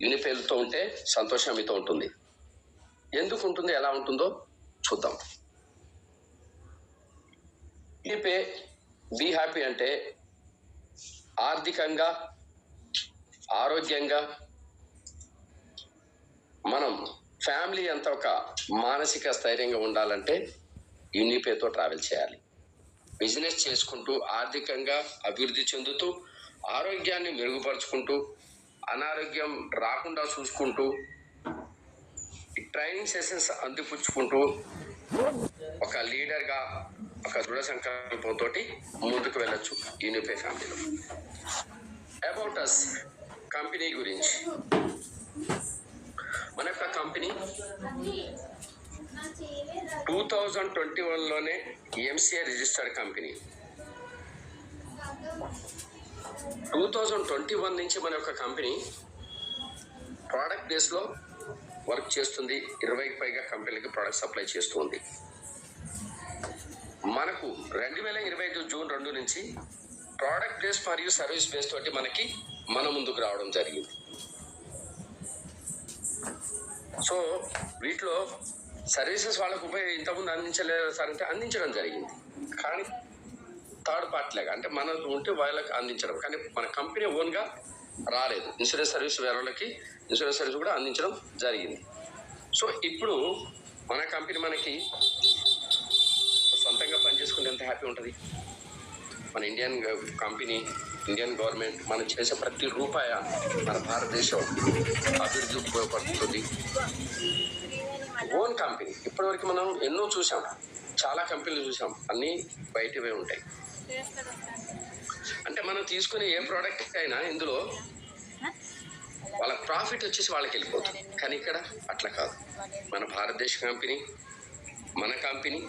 యూనిపేతో ఉంటే సంతోషం మీతో ఉంటుంది. ఎందుకు ఉంటుంది, ఎలా ఉంటుందో చూద్దాం. యూనిపే బీ హ్యాపీ అంటే ఆర్థికంగా, ఆరోగ్యంగా మనం ఫ్యామిలీ అంతా ఒక మానసిక స్థైర్యంగా ఉండాలంటే యూనిపేతో ట్రావెల్ చేయాలి. బిజినెస్ చేసుకుంటూ ఆర్థికంగా అభివృద్ధి చెందుతూ ఆరోగ్యాన్ని మెరుగుపరుచుకుంటూ అనారోగ్యం రాకుండా చూసుకుంటూ ట్రైనింగ్ సెషన్స్ అందిపుచ్చుకుంటూ ఒక లీడర్గా ఒక దృఢ సంకల్పంతో ముందుకు వెళ్ళొచ్చు యూనిపే ఫ్యామిలీలో. అబౌట్ అస్ కంపెనీ గురించి, మన యొక్క కంపెనీ 2021లోనే ఎంసీఏ రిజిస్టర్డ్ కంపెనీ. 2021 నుంచి మన యొక్క కంపెనీ ప్రోడక్ట్ బేస్లో వర్క్ చేస్తుంది. 20కి పైగా కంపెనీలకి ప్రోడక్ట్ సప్లై చేస్తుంది. మనకు 2025 జూన్ 2 నుంచి ప్రోడక్ట్ బేస్ మరియు సర్వీస్ బేస్ తోటి మన ముందుకు రావడం జరిగింది. సో వీటిలో సర్వీసెస్ వాళ్ళకు ఇంతకుముందు అందించలేదు సార్ అంటే అందించడం జరిగింది, కానీ థర్డ్ పార్టీ లాగా అంటే మన ఉంటే వాళ్ళకి అందించడం, కానీ మన కంపెనీ ఓన్గా రాలేదు. ఇన్సూరెన్స్ సర్వీస్ వేరే వాళ్ళకి ఇన్సూరెన్స్ సర్వీస్ కూడా అందించడం జరిగింది. సో ఇప్పుడు మన కంపెనీ మనకి సొంతంగా పనిచేసుకుంటే ఎంత హ్యాపీ ఉంటుంది. మన ఇండియన్ కంపెనీ, ఇండియన్ గవర్నమెంట్ మనం చేసే ప్రతి రూపాయ మన భారతదేశం అభివృద్ధి ఉపయోగపడుతుంది. ఓన్ కంపెనీ ఇప్పటివరకు మనం ఎన్నో చూసాం, చాలా కంపెనీలు చూసాం, అన్నీ బయటవే ఉంటాయి. అంటే మనం తీసుకునే ఏ ప్రోడక్ట్ అయినా ఇందులో వాళ్ళ ప్రాఫిట్ వచ్చేసి వాళ్ళకి వెళ్ళిపోతుంది, కానీ ఇక్కడ అట్లా కాదు. మన భారతదేశ కంపెనీ, మన company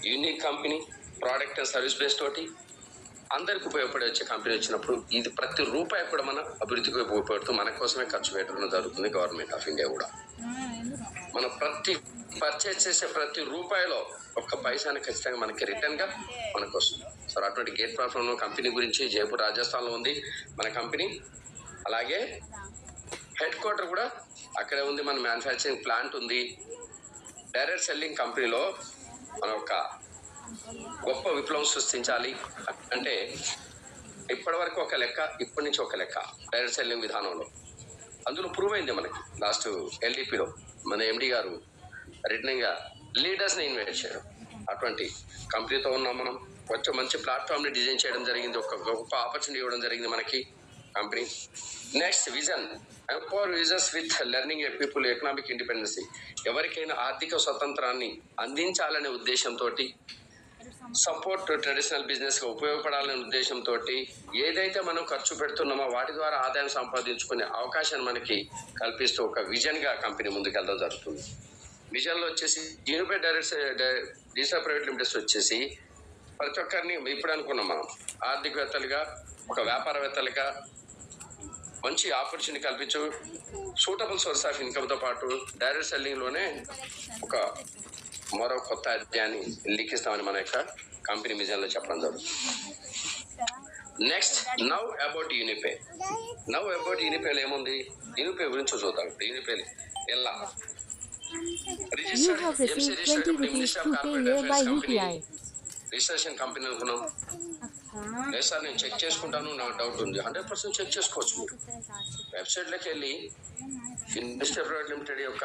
unique company, product and service base తోటి అందరికి ఉపయోగపడే వచ్చే కంపెనీ వచ్చినప్పుడు ఇది ప్రతి రూపాయి కూడా మన అభివృద్ధికి ఉపయోగపడుతూ మన కోసమే ఖర్చు పెట్టడం జరుగుతుంది. గవర్నమెంట్ ఆఫ్ ఇండియా కూడా మన ప్రతి పర్చేజ్ చేసే ప్రతి రూపాయిలో ఒక్క పైసాని ఖచ్చితంగా మనకి రిటర్న్గా మనకు వస్తుంది. సో అటువంటి గేట్ ప్లాట్ఫామ్ కంపెనీ గురించి జైపూర్ రాజస్థాన్లో ఉంది మన కంపెనీ. అలాగే హెడ్ క్వార్టర్ కూడా అక్కడే ఉంది. మన మ్యానుఫ్యాక్చరింగ్ ప్లాంట్ ఉంది. డైరెక్ట్ సెల్లింగ్ కంపెనీలో మనం ఒక గొప్ప విప్లవం సృష్టించాలి అంటే ఇప్పటి వరకు ఒక లెక్క, ఇప్పటి నుంచి ఒక లెక్క డైరెక్ట్ సెల్లింగ్ విధానంలో. అందులో ప్రూవ్ అయింది మనకి లాస్ట్ ఎల్డిపిలో మన ఎండి గారు రిటర్నింగ్గా లీడర్స్ని ఇన్వైట్ చేయడం. అటువంటి కంపెనీతో ఉన్నాం మనం. కొంచెం మంచి ప్లాట్ఫామ్ని డిజైన్ చేయడం జరిగింది, ఒక గొప్ప ఆపర్చునిటీ ఇవ్వడం జరిగింది మనకి company. Next vision, empower users with learning a people economic independency. ఎవరికైనా ఆర్థిక స్వతంత్రాన్ని అందించాలనే ఉద్దేశంతో, సపోర్ట్ ట్రెడిషనల్ బిజినెస్గా ఉపయోగపడాలనే ఉద్దేశంతో ఏదైతే మనం ఖర్చు పెడుతున్నామో వాటి ద్వారా ఆదాయం సంపాదించుకునే అవకాశాన్ని మనకి కల్పిస్తూ ఒక విజన్గా కంపెనీ ముందుకెళ్ళడం జరుగుతుంది. విజన్లో వచ్చేసి యూనిపే డిజిటల్ ప్రైవేట్ లిమిటెడ్స్ వచ్చేసి ప్రతి ఒక్కరిని ఇప్పుడు అనుకున్నాం మనం ఆర్థికవేత్తలుగా, ఒక వ్యాపారవేత్తలుగా మంచి ఆపర్చునిటీ కల్పించు, సూటబుల్ సోర్స్ ఆఫ్ ఇన్కమ్తో పాటు డైరెక్ట్ సెల్లింగ్లోనే ఒక మరో కొత్త అధ్యాయాన్ని లిఖిస్తామని మన యొక్క కంపెనీ విజన్లో చెప్పడం జరుగుతుంది. Next now about Unipay. Now about యూనిపేలో ఏముంది, యూనిపే గురించి చూద్దాం. యూనిపే ఎలా రిజిస్ట్రేషన్ కంపెనీ అనుకున్నాం. లేదు సార్ నేను చెక్ చేసుకుంటాను, నాకు డౌట్ ఉంది. 100% చెక్ చేసుకోవచ్చు. మీరు వెబ్సైట్లోకి వెళ్ళి ఇండస్ట్రియల్ ప్రైవేట్ లిమిటెడ్ యొక్క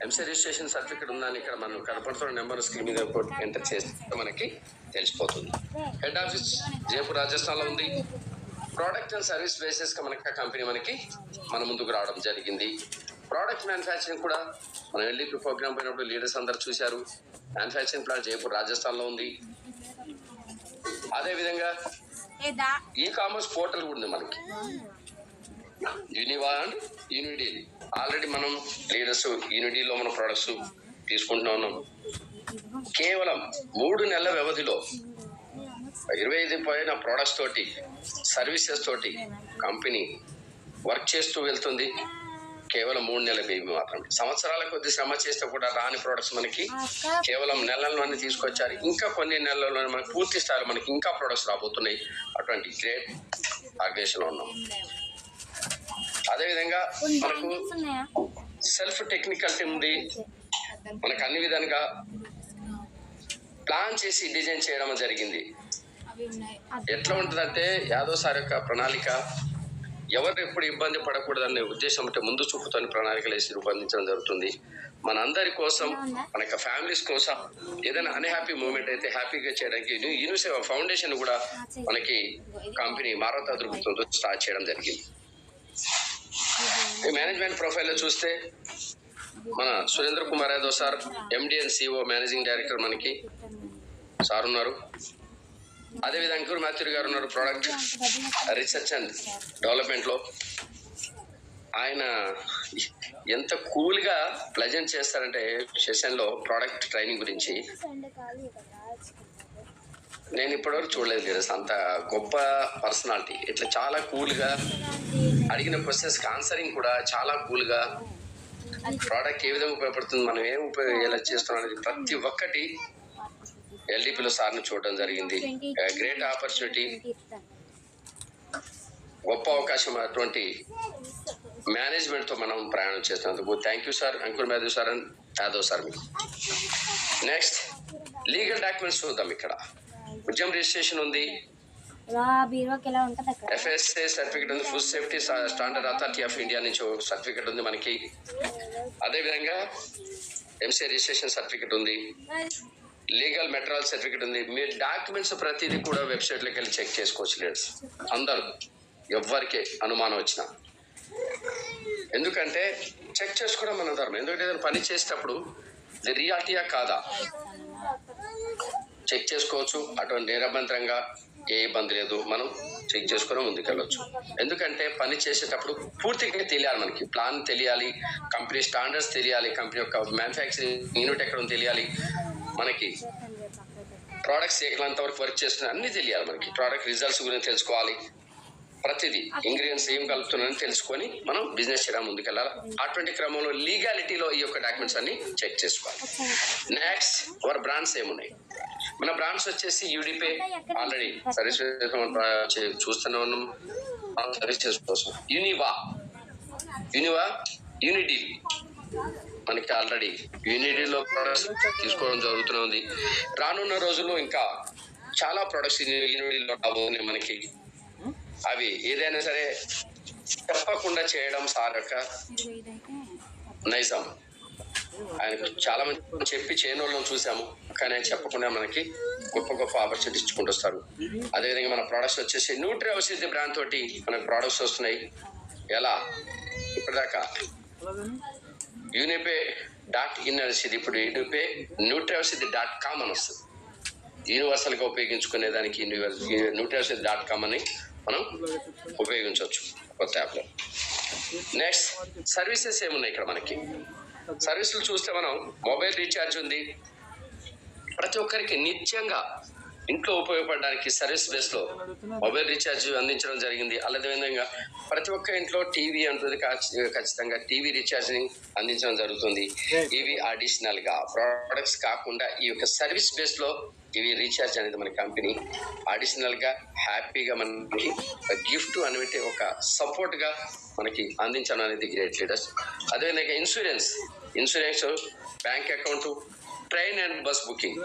ఎంసీ రిజిస్ట్రేషన్ సర్టిఫికేట్ ఉందని ఇక్కడ మనం కనపడుతున్న నెంబర్ స్క్రీన్ మీద ఎంటర్ చేస్తే మనకి తెలిసిపోతుంది. హెడ్ ఆఫీస్ జైపూర్ రాజస్థాన్లో ఉంది. ప్రోడక్ట్ అండ్ సర్వీస్ బేసిస్గా కంపెనీ మన ముందుకు రావడం జరిగింది. ప్రోడక్ట్ మ్యానుఫ్యాక్చరింగ్ కూడా మనం ఎల్డిపి ప్రోగ్రామ్ పోయినప్పుడు లీడర్స్ అందరు చూశారు. మ్యానుఫ్యాక్చరింగ్ ప్లాంట్ జైపూర్ రాజస్థాన్లో ఉంది. అదేవిధంగా ఈ కామర్స్ పోర్టల్ కూడా ఉంది మనకి, యూనివా అండ్ యూనిడీ. ఆల్రెడీ మనం లీడర్స్ యూనిడీలో మన ప్రొడక్ట్స్ తీసుకుంటూ ఉన్నాం. కేవలం 3 నెలల వ్యవధిలో 25 పైన ప్రొడక్ట్స్ తోటి, సర్వీసెస్ తోటి కంపెనీ వర్క్ చేస్తూ వెళ్తుంది. కేవలం 3 నెలల బేబీ మాత్రమే. సంవత్సరాల కొద్ది శ్రమ చేస్తే కూడా రాని ప్రొడక్ట్స్ మనకి కేవలం నెలల్లోనే తీసుకొచ్చారు. ఇంకా కొన్ని నెలల్లోనే మనకి పూర్తి స్థాయిలో మనకి ఇంకా ప్రొడక్ట్స్ రాబోతున్నాయి. అటువంటి గ్రేట్ ఆర్గనైజేషన్లో ఉన్నాం. అదేవిధంగా మనకు సెల్ఫ్ టెక్నికల్ టీమ్ ఉంది. మనకు అన్ని విధాలుగా ప్లాన్ చేసి డిజైన్ చేయడం జరిగింది. ఎట్లా ఉంటుందంటే యాదవ్ సార్ యొక్క ప్రణాళిక ఎవరు ఎప్పుడు ఇబ్బంది పడకూడదనే ఉద్దేశం అంటే ముందు చూపుతోని ప్రణాళికలు వేసి రూపొందించడం జరుగుతుంది. మన అందరి కోసం, మన యొక్క ఫ్యామిలీస్ కోసం ఏదైనా అన్హ్యాపీ మూమెంట్ అయితే హ్యాపీగా చేయడానికి యూనిసెఫ్ ఫౌండేషన్ కూడా మనకి కంపెనీ మానవతా దృక్పథంతో స్టార్ట్ చేయడం జరిగింది. ఈ మేనేజ్మెంట్ ప్రొఫైల్లో చూస్తే మన Surendra Kumar Yadav sir MD and CEO managing director మనకి సార్ ఉన్నారు. అదేవిధంగా అంకుర్ మాథ్యూర్ గారు ఉన్నారు ప్రోడక్ట్ రీసెర్చ్ అండ్ డెవలప్మెంట్లో. ఆయన ఎంత కూల్గా ప్లెజెంట్ చేస్తారంటే సెషన్లో ప్రోడక్ట్ ట్రైనింగ్ గురించి నేను ఇప్పటివరకు చూడలేదు తెలుసు. అంత గొప్ప పర్సనాలిటీ. ఇట్లా చాలా కూల్గా అడిగిన క్వశ్చన్స్కి ఆన్సరింగ్ కూడా చాలా కూల్గా, ప్రోడక్ట్ ఏ విధంగా ఉపయోగపడుతుంది, మనం ఏం ఎలా చేస్తున్నాం అనేది ప్రతి ఒక్కటి ఎల్డిపిలో సార్ని చూడడం జరిగింది. గ్రేట్ ఆపర్చునిటీ, గొప్ప అవకాశం. అటువంటి మేనేజ్మెంట్తో మనం ప్రయాణం చేస్తున్నందుకు thank you sir, Ankur Mathur sir and Yadav sir. మీకు నెక్స్ట్ లీగల్ డాక్యుమెంట్స్ చూద్దాం. ఇక్కడ ఉద్యమ రిజిస్ట్రేషన్ ఉంది, FSA సర్టిఫికేట్ ఉంది, food safety standard authority of India నుంచి సర్టిఫికేట్ ఉంది మనకి. అదేవిధంగా MCA రిజిస్ట్రేషన్ సర్టిఫికేట్ ఉంది, లీగల్ మెటీరియల్ సర్టిఫికేట్ ఉంది. మీ డాక్యుమెంట్స్ ప్రతిదీ కూడా వెబ్సైట్లోకి వెళ్ళి చెక్ చేసుకోవచ్చు లీడర్స్ అందరూ, ఎవరికి అనుమానం వచ్చినా. ఎందుకంటే చెక్ చేసుకోవడం మన ధర్మం. ఎందుకంటే ఏదైనా పని చేసేటప్పుడు ఇది రియాలిటీయా కాదా చెక్ చేసుకోవచ్చు. అటువంటి నిరభ్యంతరంగా ఏ ఇబ్బంది లేదు, మనం చెక్ చేసుకుని ముందుకెళ్ళొచ్చు. ఎందుకంటే పని చేసేటప్పుడు పూర్తిగా తెలియాలి, మనకి ప్లాన్ తెలియాలి, కంపెనీ స్టాండర్డ్స్ తెలియాలి, కంపెనీ యొక్క మ్యానుఫ్యాక్చరింగ్ యూనిట్ ఎక్కడ తెలియాలి, మనకి ప్రోడక్ట్స్ ఎంతవరకు వర్క్ చేస్తున్నా అన్నీ తెలియాలి, మనకి ప్రోడక్ట్ రిజల్ట్స్ గురించి తెలుసుకోవాలి, ప్రతిదీ ఇంగ్రీడియంట్స్ ఏం కలుపుతున్నారని తెలుసుకొని మనం బిజినెస్ చేయడం ముందుకెళ్ళాలి. అటువంటి క్రమంలో లీగాలిటీలో ఈ యొక్క డాక్యుమెంట్స్ అన్ని చెక్ చేసుకోవాలి. నెక్స్ట్ అవర్ బ్రాండ్స్ ఏమున్నాయి? మన బ్రాండ్స్ వచ్చేసి యూడిపే ఆల్రెడీ సర్వీస్ చూస్తూనే ఉన్నాం సర్వీసెస్ కోసం. యూనివా, యూనిడీల్ మనకి ఆల్రెడీ యూనిడీలో ప్రొడక్ట్స్ తీసుకోవడం జరుగుతూనే ఉంది. రానున్న రోజుల్లో ఇంకా చాలా ప్రొడక్ట్స్ యూనిడీలో రాబోతున్నాయి మనకి. అవి ఏదైనా సరే చెప్పకుండా చేయడం సార్ యొక్క నైజం. ఆయన చాలా మంది చెప్పి చేయని వాళ్ళని చూసాము, కానీ ఆయన చెప్పకుండా మనకి గొప్ప గొప్ప ఆపర్చునిటీ ఇచ్చుకుంటూ వస్తారు. అదేవిధంగా మన ప్రోడక్ట్స్ వచ్చేసి న్యూట్రీ ఔషధి బ్రాండ్ తోటి మనకు ప్రోడక్ట్స్ వస్తున్నాయి. ఎలా ఇప్పటిదాకా యూనిపే.in అనేసి ఇప్పుడు యూనిపే న్యూట్రీ.com అని వస్తుంది. యూనివర్సల్గా ఉపయోగించుకునేదానికి న్యూట్రీ.com అని మనం ఉపయోగించవచ్చు కొత్త యాప్లో. నెక్స్ట్ సర్వీసెస్ ఏమున్నాయి ఇక్కడ మనకి? సర్వీసులు చూస్తే మనం మొబైల్ రీఛార్జ్ ఉంది. ప్రతి ఒక్కరికి నిత్యంగా ఇంట్లో ఉపయోగపడడానికి సర్వీస్ బేస్లో మొబైల్ రీఛార్జ్ అందించడం జరిగింది. అదేవిధంగా ప్రతి ఒక్క ఇంట్లో టీవీ ఉంటుంది, ఖచ్చితంగా టీవీ రీఛార్జ్ని అందించడం జరుగుతుంది. ఇవి అడిషనల్గా ప్రోడక్ట్స్ కాకుండా ఈ యొక్క సర్వీస్ బేస్లో ఇవి రీఛార్జ్ అనేది మన కంపెనీ అడిషనల్గా హ్యాపీగా మనకి గిఫ్ట్ అనేది ఒక సపోర్ట్గా మనకి అందించడం అనేది గ్రేట్ లీడర్స్. అదేవిధంగా insurance, bank account, train and bus booking.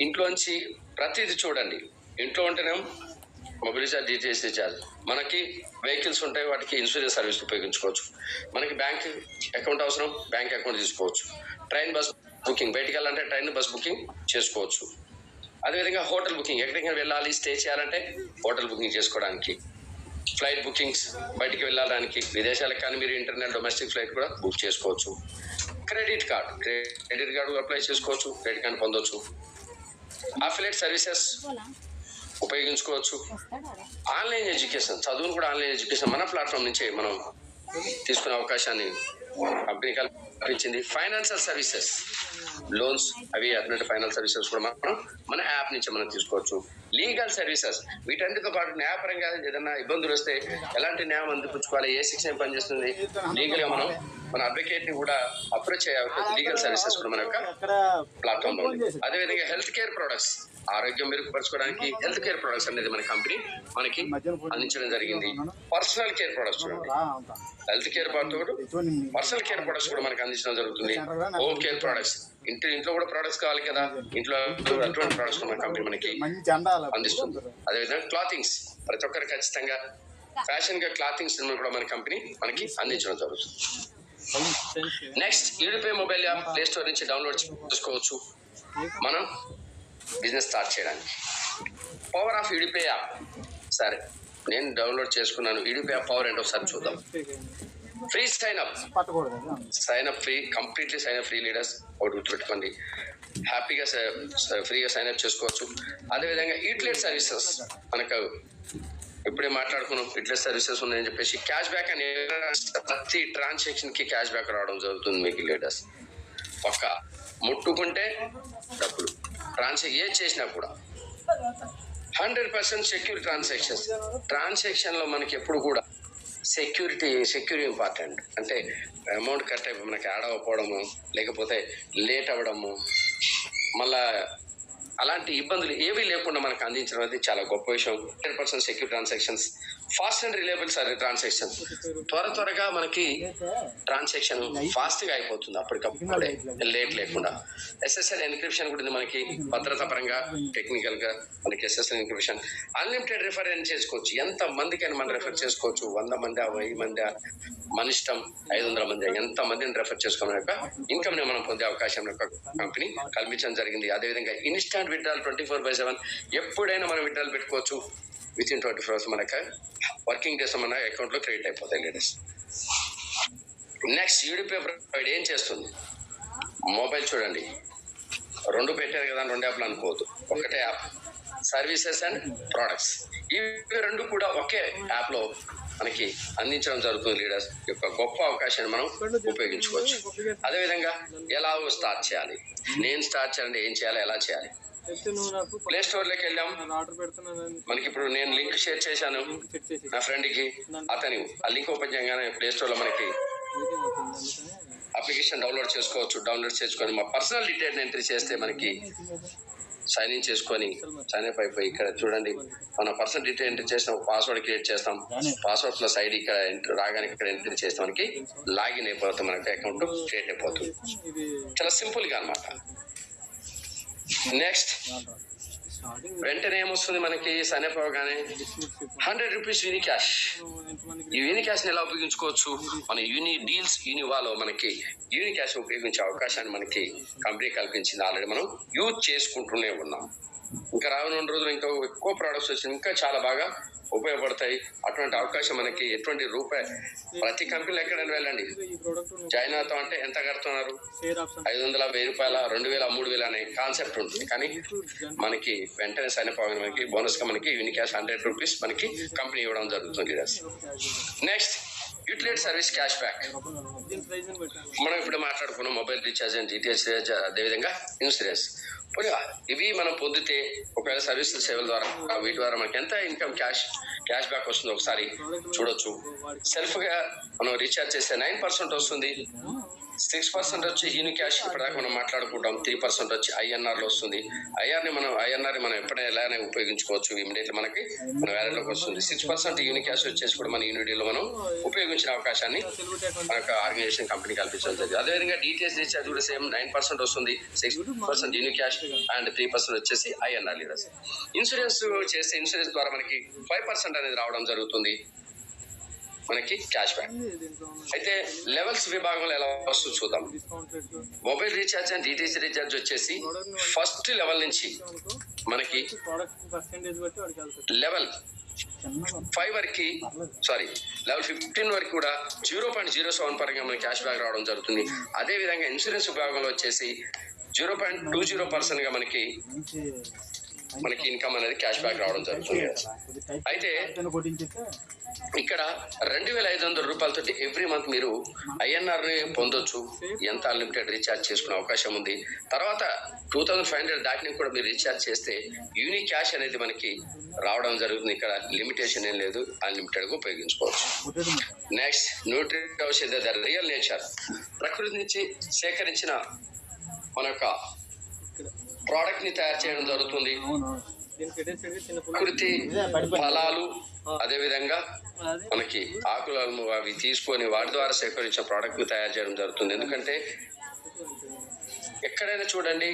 ఇంట్లోంచి ప్రతిదీ చూడండి. ఇంట్లో ఉంటేనేమో మొబైల్ రీఛార్జ్, డిటిహెచ్ రీఛార్జ్, మనకి వెహికల్స్ ఉంటాయి, వాటికి ఇన్సూరెన్స్ సర్వీస్ ఉపయోగించుకోవచ్చు. మనకి బ్యాంక్ అకౌంట్ అవసరం, బ్యాంక్ అకౌంట్ తీసుకోవచ్చు. ట్రైన్ బస్ బుకింగ్, బయటికి వెళ్ళాలంటే ట్రైన్ బస్ బుకింగ్ చేసుకోవచ్చు. అదేవిధంగా హోటల్ బుకింగ్, ఎక్కడికైనా వెళ్ళాలి స్టే చేయాలంటే హోటల్ బుకింగ్ చేసుకోవడానికి. ఫ్లైట్ బుకింగ్స్, బయటికి వెళ్ళడానికి విదేశాలకు కానీ మీరు ఇంటర్నల్ డొమెస్టిక్ ఫ్లైట్ కూడా బుక్ చేసుకోవచ్చు. క్రెడిట్ కార్డు అప్లై చేసుకోవచ్చు, క్రెడిట్ కార్డు పొందవచ్చు. అఫిలియేట్ సర్వీసెస్ ఉపయోగించుకోవచ్చు. ఆన్లైన్ ఎడ్యుకేషన్, చదువును కూడా ఆన్లైన్ ఎడ్యుకేషన్ మన ప్లాట్ఫామ్ నుంచే మనం తీసుకునే అవకాశాన్ని కంపెనీ కల్పించింది. ఫైనాన్షియల్ సర్వీసెస్, లోన్స్, అవి అటువంటి ఫైనాన్షియల్ సర్వీసెస్ కూడా మనం మన యాప్ నుంచి మనం తీసుకోవచ్చు. లీగల్ సర్వీసెస్ వీటన్నిటితో పాటు న్యాయపరంగా ఏదైనా ఇబ్బందులు వస్తే ఎలాంటి న్యాయం అందిపుచ్చుకోవాలి, ఏ శిక్ష పనిచేస్తుంది, లీగల్ గా మనం మన అడ్వకేట్ ని కూడా అప్రోచ్ చేయాలి. లీగల్ సర్వీసెస్ కూడా మన యొక్క ప్లాట్ఫామ్ లో ఉంది. అదేవిధంగా హెల్త్ కేర్ ప్రొడక్ట్స్, ఆరోగ్యం మెరుగుపరచుకోవడానికి హెల్త్ కేర్ ప్రొడక్ట్స్ అనేది మన కంపెనీ మనకి అందించడం జరిగింది. పర్సనల్ కేర్ ప్రొడక్ట్స్ చూడండి, హెల్త్ కేర్ పాటు పర్సనల్ కేర్ ప్రొడక్ట్స్ కూడా మనకి అందించడం జరుగుతుంది. హోమ్ కేర్ ప్రొడక్ట్స్, ఇంట్లో కూడా ప్రొడక్ట్స్ కావాలి కదా, ఇంట్లో అటువంటి ప్రొడక్ట్స్ మన కంపెనీ మనకి అందిస్తుంది. అదేవిధంగా క్లాతింగ్స్, ప్రతి ఒక్కరు ఖచ్చితంగా ఫ్యాషన్ గా క్లాతింగ్స్ కూడా మన కంపెనీ మనకి అందించడం జరుగుతుంది. Next, Unipay mobile app play store నుంచి డౌన్లోడ్ చేసుకోవచ్చు మనం బిజినెస్ స్టార్ట్ చేయడానికి. పవర్ ఆఫ్ యూడిపే యాప్, సరే నేను డౌన్లోడ్ చేసుకున్నాను. యూడిపే యాప్ పవర్ ఏంటో ఒకసారి చూద్దాం. Free sign up free, completely sign up free leaders. ఒకటి గుర్తుపెట్టుకోండి, హ్యాపీగా ఫ్రీగా సైన్ అప్ చేసుకోవచ్చు. అదేవిధంగా ఈట్లెట్ సర్వీసెస్, మనకు ఇప్పుడే మాట్లాడుకున్నాం, ఈట్లెట్ సర్వీసెస్ ఉన్నాయని చెప్పేసి క్యాష్ బ్యాక్ అని ప్రతి ట్రాన్సాక్షన్ కి క్యాష్ బ్యాక్ రావడం జరుగుతుంది మీకు లీడర్స్. పక్క ముట్టుకుంటే డబ్బులు, ఏది చేసినా కూడా 100% సెక్యూర్ ట్రాన్సాక్షన్ లో మనకి ఎప్పుడు కూడా సెక్యూరిటీ ఇంపార్టెంట్. అంటే అమౌంట్ కట్ అయిపోయి మనకి యాడ్ అవ్వకపోవడము, లేకపోతే లేట్ అవ్వడము, మళ్ళా అలాంటి ఇబ్బందులు ఏవీ లేకుండా మనకు అందించడం అనేది చాలా గొప్ప విషయం. 100% secure transactions, fast and reliable transaction, త్వరగా మనకి ట్రాన్సాక్షన్ ఫాస్ట్ గా అయిపోతుంది, అప్పటికప్పుడే లేట్ లేకుండా. SSL ఎన్క్రిప్షన్ కూడా మనకి భద్రతా పరంగా టెక్నికల్ గా మనకి SSL ఎన్క్రిప్షన్. అన్లిమిటెడ్ రిఫర్ చేసుకోవచ్చు, ఎంత మందికైనా మనం రెఫర్ చేసుకోవచ్చు. 100 మంది 1000 మంది మన ఇష్టం, 500 మంది, ఎంత మందిని రెఫర్ చేసుకోవడం యొక్క ఇన్కమ్ ని మనం పొందే అవకాశం కంపెనీ కల్పించడం జరిగింది. అదేవిధంగా ఇన్స్టాంట్ విత్డ్రాల్ 24/7, ఎప్పుడైనా మనం విత్డ్రాల్ పెట్టుకోవచ్చు. విత్ ఇన్ 24 hours మనకు వర్కింగ్ డేస్ మన అకౌంట్ లో క్రెడిట్ అయిపోతాయి లీడర్స్. నెక్స్ట్, యూడిపే ప్రొవైడ్ ఏం చేస్తుంది? మొబైల్ చూడండి, 2 పెట్టారు కదా, 2 యాప్లు అనుకోవద్దు, ఒకటే యాప్. సర్వీసెస్ అండ్ ప్రొడక్ట్స్, ఇవి 2 కూడా ఒకే యాప్ లో మనకి అందించడం జరుగుతుంది లీడర్స్. యొక్క గొప్ప అవకాశాన్ని మనం ఉపయోగించుకోవచ్చు. అదేవిధంగా ఎలా స్టార్ట్ చేయాలి, నేను స్టార్ట్ చేయాలంటే ఏం చేయాలి, ఎలా చేయాలి? ప్లే స్టోర్ లోకి వెళ్ళాం, మనకి ఇప్పుడు నేను లింక్ షేర్ చేశాను నా ఫ్రెండ్ కి, అతను ఆ లింక్ ఓపెన్ చేయగానే ప్లే స్టోర్ లో మనకి అప్లికేషన్ డౌన్లోడ్ చేసుకొని మా పర్సనల్ డీటెయిల్ ఎంట్రీ చేస్తే మనకి సైన్ ఇన్ చేసుకొని సైన్ అప్ అయిపోయి, ఇక్కడ చూడండి మన పర్సనల్ డీటెయిల్ ఎంట్రీ చేసిన పాస్వర్డ్ క్రియేట్ చేస్తాం. పాస్వర్డ్ ప్లస్ ఐడి ఇక్కడ రాగానే ఇక్కడ ఎంట్రీ చేస్తే మనకి లాగిన్ అయిపోతాం, మనకి అకౌంట్ క్రియేట్ అయిపోతుంది. చాలా సింపుల్ గా అన్నమాట. నెక్స్ట్, వెంటనే ఏమొస్తుంది మనకి సైన్ అప్ అవ్వగానే 100 రూపీస్ యూని క్యాష్. ఈ యూని క్యాష్ ని ఎలా ఉపయోగించుకోవచ్చు? మన యూని డీల్స్ యూనివాలో మనకి యూని క్యాష్ ఉపయోగించే అవకాశాన్ని మనకి కంపెనీ కల్పించింది. ఆల్రెడీ మనం యూజ్ చేసుకుంటూనే ఉన్నాం. ఇంకా రానున్న రోజులు ఇంకా ఎక్కువ ప్రోడక్ట్స్ వచ్చి ఇంకా చాలా బాగా ఉపయోగపడతాయి. అటువంటి అవకాశం మనకి ఎటువంటి రూపాయి, ప్రతి కంపెనీలో ఎక్కడైనా వెళ్ళండి, చైనాతో అంటే ఎంత కడుతున్నారు, 500, 1000 రూపాయల, 2000, 3000 అనే కాన్సెప్ట్ ఉంటుంది. కానీ మనకి వెంటనే సైన్ అప్ అవ్వగానే మనకి బోనస్ గా మనకి యూనికాష్ 100 రూపీస్ మనకి కంపెనీ ఇవ్వడం జరుగుతుంది. Next, utility service cash back. మనం ఇప్పుడు మాట్లాడుకున్నాం mobile recharge and DTH recharge, అదేవిధంగా ఇన్సూరెన్స్. ఇవి మనం పొందితే ఒకవేళ సర్వీస్ సేవల ద్వారా వీటి ద్వారా మనకి ఎంత ఇన్కమ్ క్యాష్ బ్యాక్ వస్తుందో ఒకసారి చూడొచ్చు. సెల్ఫ్ గా మనం రీఛార్జ్ చేస్తే 9% వస్తుంది, 6% వచ్చి యూనికాష్ ఇప్పటిదాకా మనం మాట్లాడుకుంటాం, 3% వచ్చి ఐఎన్ఆర్ లో వస్తుంది. ఐఎన్ఆర్ మనం ఎప్పుడైనా ఎలానే ఉపయోగించుకోవచ్చు, ఇమీడియట్లీ మనకి మన వ్యాలెట్లోకి వస్తుంది. 6% యూనికాష్ వచ్చేసి కూడా మన యూనిటీలో మనం ఉపయోగించిన అవకాశాన్ని మనకు ఆర్గనైజేషన్ కంపెనీ కల్పించడం జరిగింది. అదేవిధంగా డిటిహెచ్ రీఛార్జ్ కూడా సేమ్ 9% వస్తుంది, 6% యూనికాష్ అండ్ 3% వచ్చేసి ఐఎన్ఆర్ లీడర్స్. ఇన్సూరెన్స్ చేస్తే ఇన్సూరెన్స్ ద్వారా మనకి 5% అనేది రావడం జరుగుతుంది మనకి క్యాష్ బ్యాక్. అయితే లెవెల్స్ విభాగంలో ఎలా వస్తుంది చూద్దాం. Mobile recharge and DTH recharge వచ్చేసి ఫస్ట్ లెవెల్ నుంచి మనకి లెవెల్ 5 వరకు, లెవెల్ 15 వరకు కూడా 0.07 పరంగా మనకి క్యాష్ బ్యాక్ రావడం జరుగుతుంది. అదే విధంగా ఇన్సూరెన్స్ విభాగంలో వచ్చేసి 0.20% గా మనకి మనకి ఇన్కమ్ అనేది క్యాష్ బ్యాక్ రావడం జరుగుతుంది. అయితే ఇక్కడ 2,500 రూపాయలతో ఎవ్రీ మంత్ మీరు INR పొందొచ్చు. ఎంత అన్లిమిటెడ్ రీఛార్జ్ చేసుకునే అవకాశం ఉంది. తర్వాత 2,500 దాటిని కూడా మీరు రీఛార్జ్ చేస్తే యూనిక్ క్యాష్ అనేది మనకి రావడం జరుగుతుంది. ఇక్కడ లిమిటేషన్ ఏం లేదు, అన్లిమిటెడ్గా ఉపయోగించుకోవచ్చు. Next nutrition the real nature, ప్రకృతి నుంచి సేకరించిన మన యొక్క ప్రోడక్ట్ ని తయారు చేయడం జరుగుతుంది. ప్రకృతి ఫలాలు అదేవిధంగా మనకి ఆకులను అవి తీసుకొని వాటి ద్వారా సేకరించిన ప్రోడక్ట్ ని తయారు చేయడం జరుగుతుంది. ఎందుకంటే ఎక్కడైనా చూడండి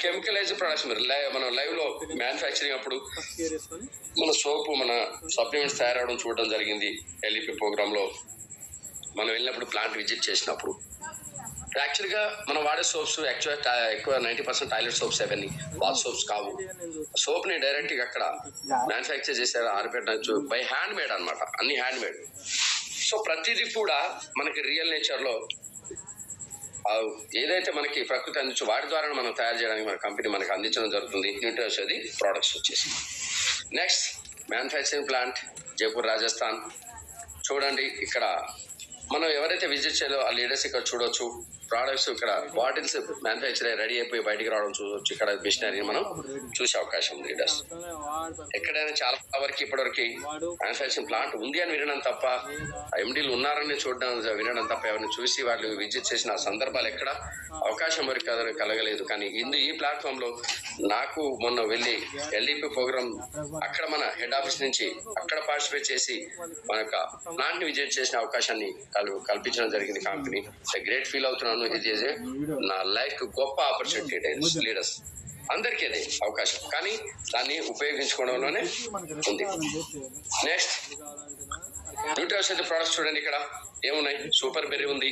కెమికలైజ్డ్ ప్రొడక్ట్స్ మీరు మనం లైవ్ లో మ్యానుఫ్యాక్చరింగ్ అప్పుడు మన సోపు మన సప్లిమెంట్స్ తయారవడం చూడడం జరిగింది. LEP ప్రోగ్రామ్ లో మనం వెళ్ళినప్పుడు ప్లాంట్ విజిట్ చేసినప్పుడు యాక్చువల్గా మనం వాడే సోప్స్ ఎక్కువ 90% టాయిలెట్ సోప్స్ అవన్నీ బాత్ సోప్స్ కావు. సోప్ని డైరెక్ట్గా అక్కడ మ్యానుఫ్యాక్చర్ చేశారు, ఆరిపెట్టచ్చు, బై హ్యాండ్ మేడ్ అనమాట, అన్ని హ్యాండ్ మేడ్. సో ప్రతిదీ కూడా మనకి రియల్ నేచర్లో ఏదైతే మనకి ప్రకృతి అందించు వాటి ద్వారా మనం తయారు చేయడానికి మన కంపెనీ మనకి అందించడం జరుగుతుంది. న్యూట్రిషన్ ప్రోడక్ట్స్ వచ్చేసి next manufacturing plant Jaipur Rajasthan. చూడండి ఇక్కడ మనం ఎవరైతే విజిట్ చేయాలో ఆ లీడర్స్ ఇక్కడ చూడొచ్చు. ప్రోడక్ట్స్ ఇక్కడ బాటిల్స్ మ్యానుఫ్యాక్చర్ రెడీ అయిపోయి బయటికి రావడం చూడవచ్చు. ఇక్కడ మిషనరీ మనం చూసే అవకాశం ఉంది. లీడర్స్ ఎక్కడైనా చాలా వరకు ఇప్పటివరకు మ్యానుఫ్యాక్చరింగ్ ప్లాంట్ ఉంది అని వినడం తప్ప, MDలు ఉన్నారని చూడడం వినడం తప్ప ఎవరిని చూసి వాళ్ళు విజిట్ చేసిన సందర్భాలు ఎక్కడ అవకాశం వరకు కలగలేదు. కానీ ఈ ప్లాట్ఫామ్ లో నాకు మొన్న వెళ్ళి LEP ప్రోగ్రామ్ అక్కడ మన హెడ్ ఆఫీస్ నుంచి అక్కడ పార్టిసిపేట్ చేసి మన యొక్క ప్లాంట్ ని విజిట్ చేసిన అవకాశాన్ని కల్పించడం జరిగింది కంపెనీ. గ్రేట్ ఫీల్ అవుతున్నాను. ఇది నా లైఫ్ గొప్ప ఆపర్చునిటీ లీడర్స్ అందరికీ అదే అవకాశం, కానీ దాన్ని ఉపయోగించుకోవడంలోనే ఉంది. నెక్స్ట్ న్యూట్రిషన్ ప్రొడక్ట్స్ చూడండి ఇక్కడ ఏమున్నాయి. సూపర్ బెర్రీ ఉంది,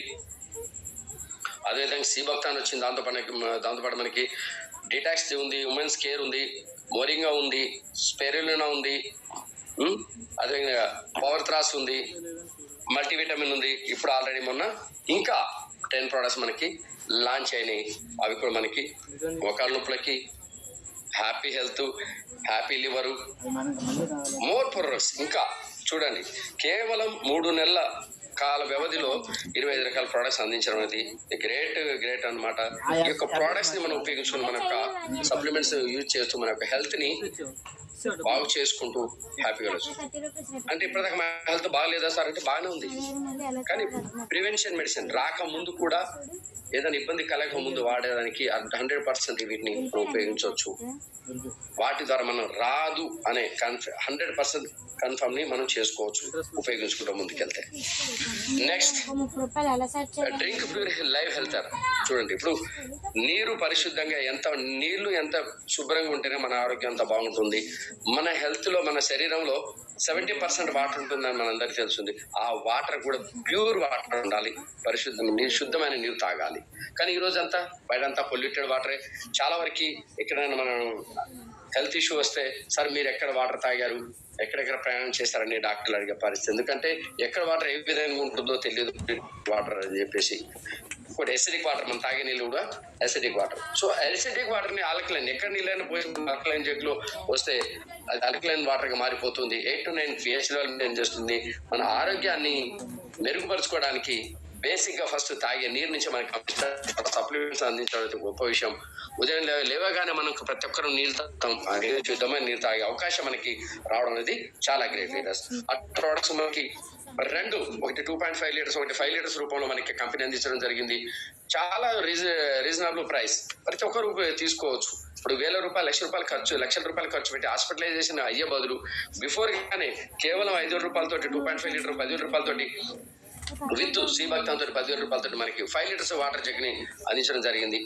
అదేవిధంగా సీబక్తాన్ వచ్చింది, దాంతోపాటు మనకి డిటాక్స్ ఉంది, ఉమెన్స్ కేర్ ఉంది, మోరింగా ఉంది, స్పెరులినా ఉంది, అదేవిధంగా పవర్ త్రాస్ ఉంది, మల్టీవిటమిన్ ఉంది. ఇప్పుడు ఆల్రెడీ మొన్న ఇంకా 10 ప్రోడక్ట్స్ మనకి లాంచ్ అయినాయి. అవి కూడా మనకి మోకాళ్ళ నొప్పులకి, happy health, happy liver, more products. ఇంకా చూడండి కేవలం 3 నెలల కాల వ్యవధిలో 25 రకాల ప్రోడక్ట్స్ అందించడం అనేది గ్రేట్ అన్నమాట. ఈ యొక్క ప్రోడక్ట్స్ ని మనం ఉపయోగించుకుని మన యొక్క సప్లిమెంట్స్ యూజ్ చేస్తూ మన యొక్క హెల్త్ ని బాగు చేసుకుంటూ హ్యాపీగా వచ్చు. అంటే ఇప్పటిదాకా మా హెల్త్ బాగాలేదా సార్ అంటే బాగానే ఉంది, కానీ ప్రివెన్షన్ మెడిసిన్ రాకముందు కూడా ఏదైనా ఇబ్బంది కలగక ముందు వాడేదానికి 100% వీటిని ఉపయోగించవచ్చు. వాటి ద్వారా మనం రాదు అనే 100% కన్ఫర్మ్ ని మనం చేసుకోవచ్చు ఉపయోగించుకుంటాం ముందుకెళ్తే. Next drink pure live health. చూడండి ఇప్పుడు నీరు పరిశుద్ధంగా నీళ్లు ఎంత శుభ్రంగా ఉంటేనే మన ఆరోగ్యం అంత బాగుంటుంది. మన హెల్త్ లో మన శరీరంలో 70% వాటర్ ఉంటుందని మనందరికీ తెలుస్తుంది. ఆ వాటర్ కూడా ప్యూర్ వాటర్ ఉండాలి, శుద్ధమైన నీరు తాగాలి. కానీ ఈ రోజు అంతా బయటంతా పొల్యూటెడ్ వాటరే. చాలా వరకు ఎక్కడైనా మనం హెల్త్ ఇష్యూ వస్తే సార్ మీరు ఎక్కడ వాటర్ తాగారు, ఎక్కడెక్కడ ప్రయాణం చేస్తారని డాక్టర్లు అడిగే పరిస్థితి. ఎందుకంటే ఎక్కడ వాటర్ ఏ విధంగా ఉంటుందో తెలియదు వాటర్ అని చెప్పేసి. ఇంకోటి ఎసిడిక్ వాటర్, మనం తాగే నీళ్ళు కూడా acidic water. So acidic water ని ఆల్కలైన్, ఎక్కడ నీళ్ళైనా పోయి ఆల్కలైన్ జగ్లో వస్తే అది ఆల్కలైన్ వాటర్ గా మారిపోతుంది. 8 to 9 pH మెయింటైన్ చేస్తుంది. మన ఆరోగ్యాన్ని మెరుగుపరచుకోవడానికి బేసిక్ గా ఫస్ట్ తాగే నీరు నుంచి మనకి సప్లిమెంట్స్ అందించడం గొప్ప విషయం. ఉదయం లేవగానే మనం ప్రతి ఒక్కరు నీళ్ళు తాగుతాం, శుద్ధమైన నీరు తాగే అవకాశం మనకి రావడం అనేది చాలా గ్రేట్ లీడర్స్. ఆ ప్రోడక్ట్స్ మనకి 2, ఒకటి 2.5 లీటర్స్, ఒకటి 5 లీటర్స్ రూపంలో మనకి కంపెనీ అందించడం జరిగింది. చాలా రీజనబుల్ ప్రైస్, ప్రతి ఒక్కరు తీసుకోవచ్చు. ఇప్పుడు 1,000 రూపాయలు, లక్షల రూపాయలు ఖర్చు పెట్టి హాస్పిటలైజేషన్ అయ్యే బదులు బిఫోర్ గానే కేవలం 5,000 రూపాయలతోటి 2.5 లీటర్ 10,000 రూపాయలతోటి విత్ సీబక్తాన్తో 10,000 రూపాయలతో మనకి 5 లీటర్స్ వాటర్ జగ్ ని అందించడం జరిగింది.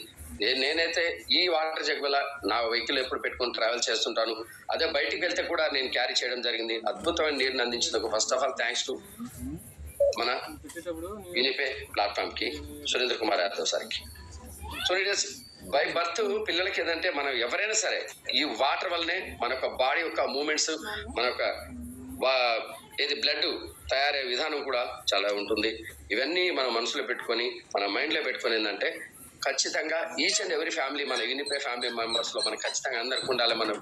నేనైతే ఈ వాటర్ జగ్ వల్ల నా వెహికల్ ఎప్పుడు పెట్టుకుని ట్రావెల్ చేస్తుంటాను. అదే బయటికి వెళ్తే కూడా నేను క్యారీ చేయడం జరిగింది. అద్భుతమైన నీరుని అందించినందుకు first of all thanks to మన యూనిపే ప్లాట్ఫామ్ కి సురేంద్ర కుమార్ యాదవ్ సార్కి. సో లీడర్స్ బై బర్త్ పిల్లలకి ఏదంటే మనం ఎవరైనా సరే ఈ వాటర్ వల్లనే మన యొక్క బాడీ యొక్క మూమెంట్స్, మన యొక్క బ్లడ్ తయారయ్యే విధానం కూడా చాలా ఉంటుంది. ఇవన్నీ మన మనసులో పెట్టుకొని మన మైండ్లో పెట్టుకొని ఏంటంటే ఖచ్చితంగా ఈచ్ అండ్ ఎవరీ ఫ్యామిలీ మన యూనిఫై ఫ్యామిలీ మెంబర్స్ లో మనకు ఖచ్చితంగా అందరికి ఉండాలి. మనం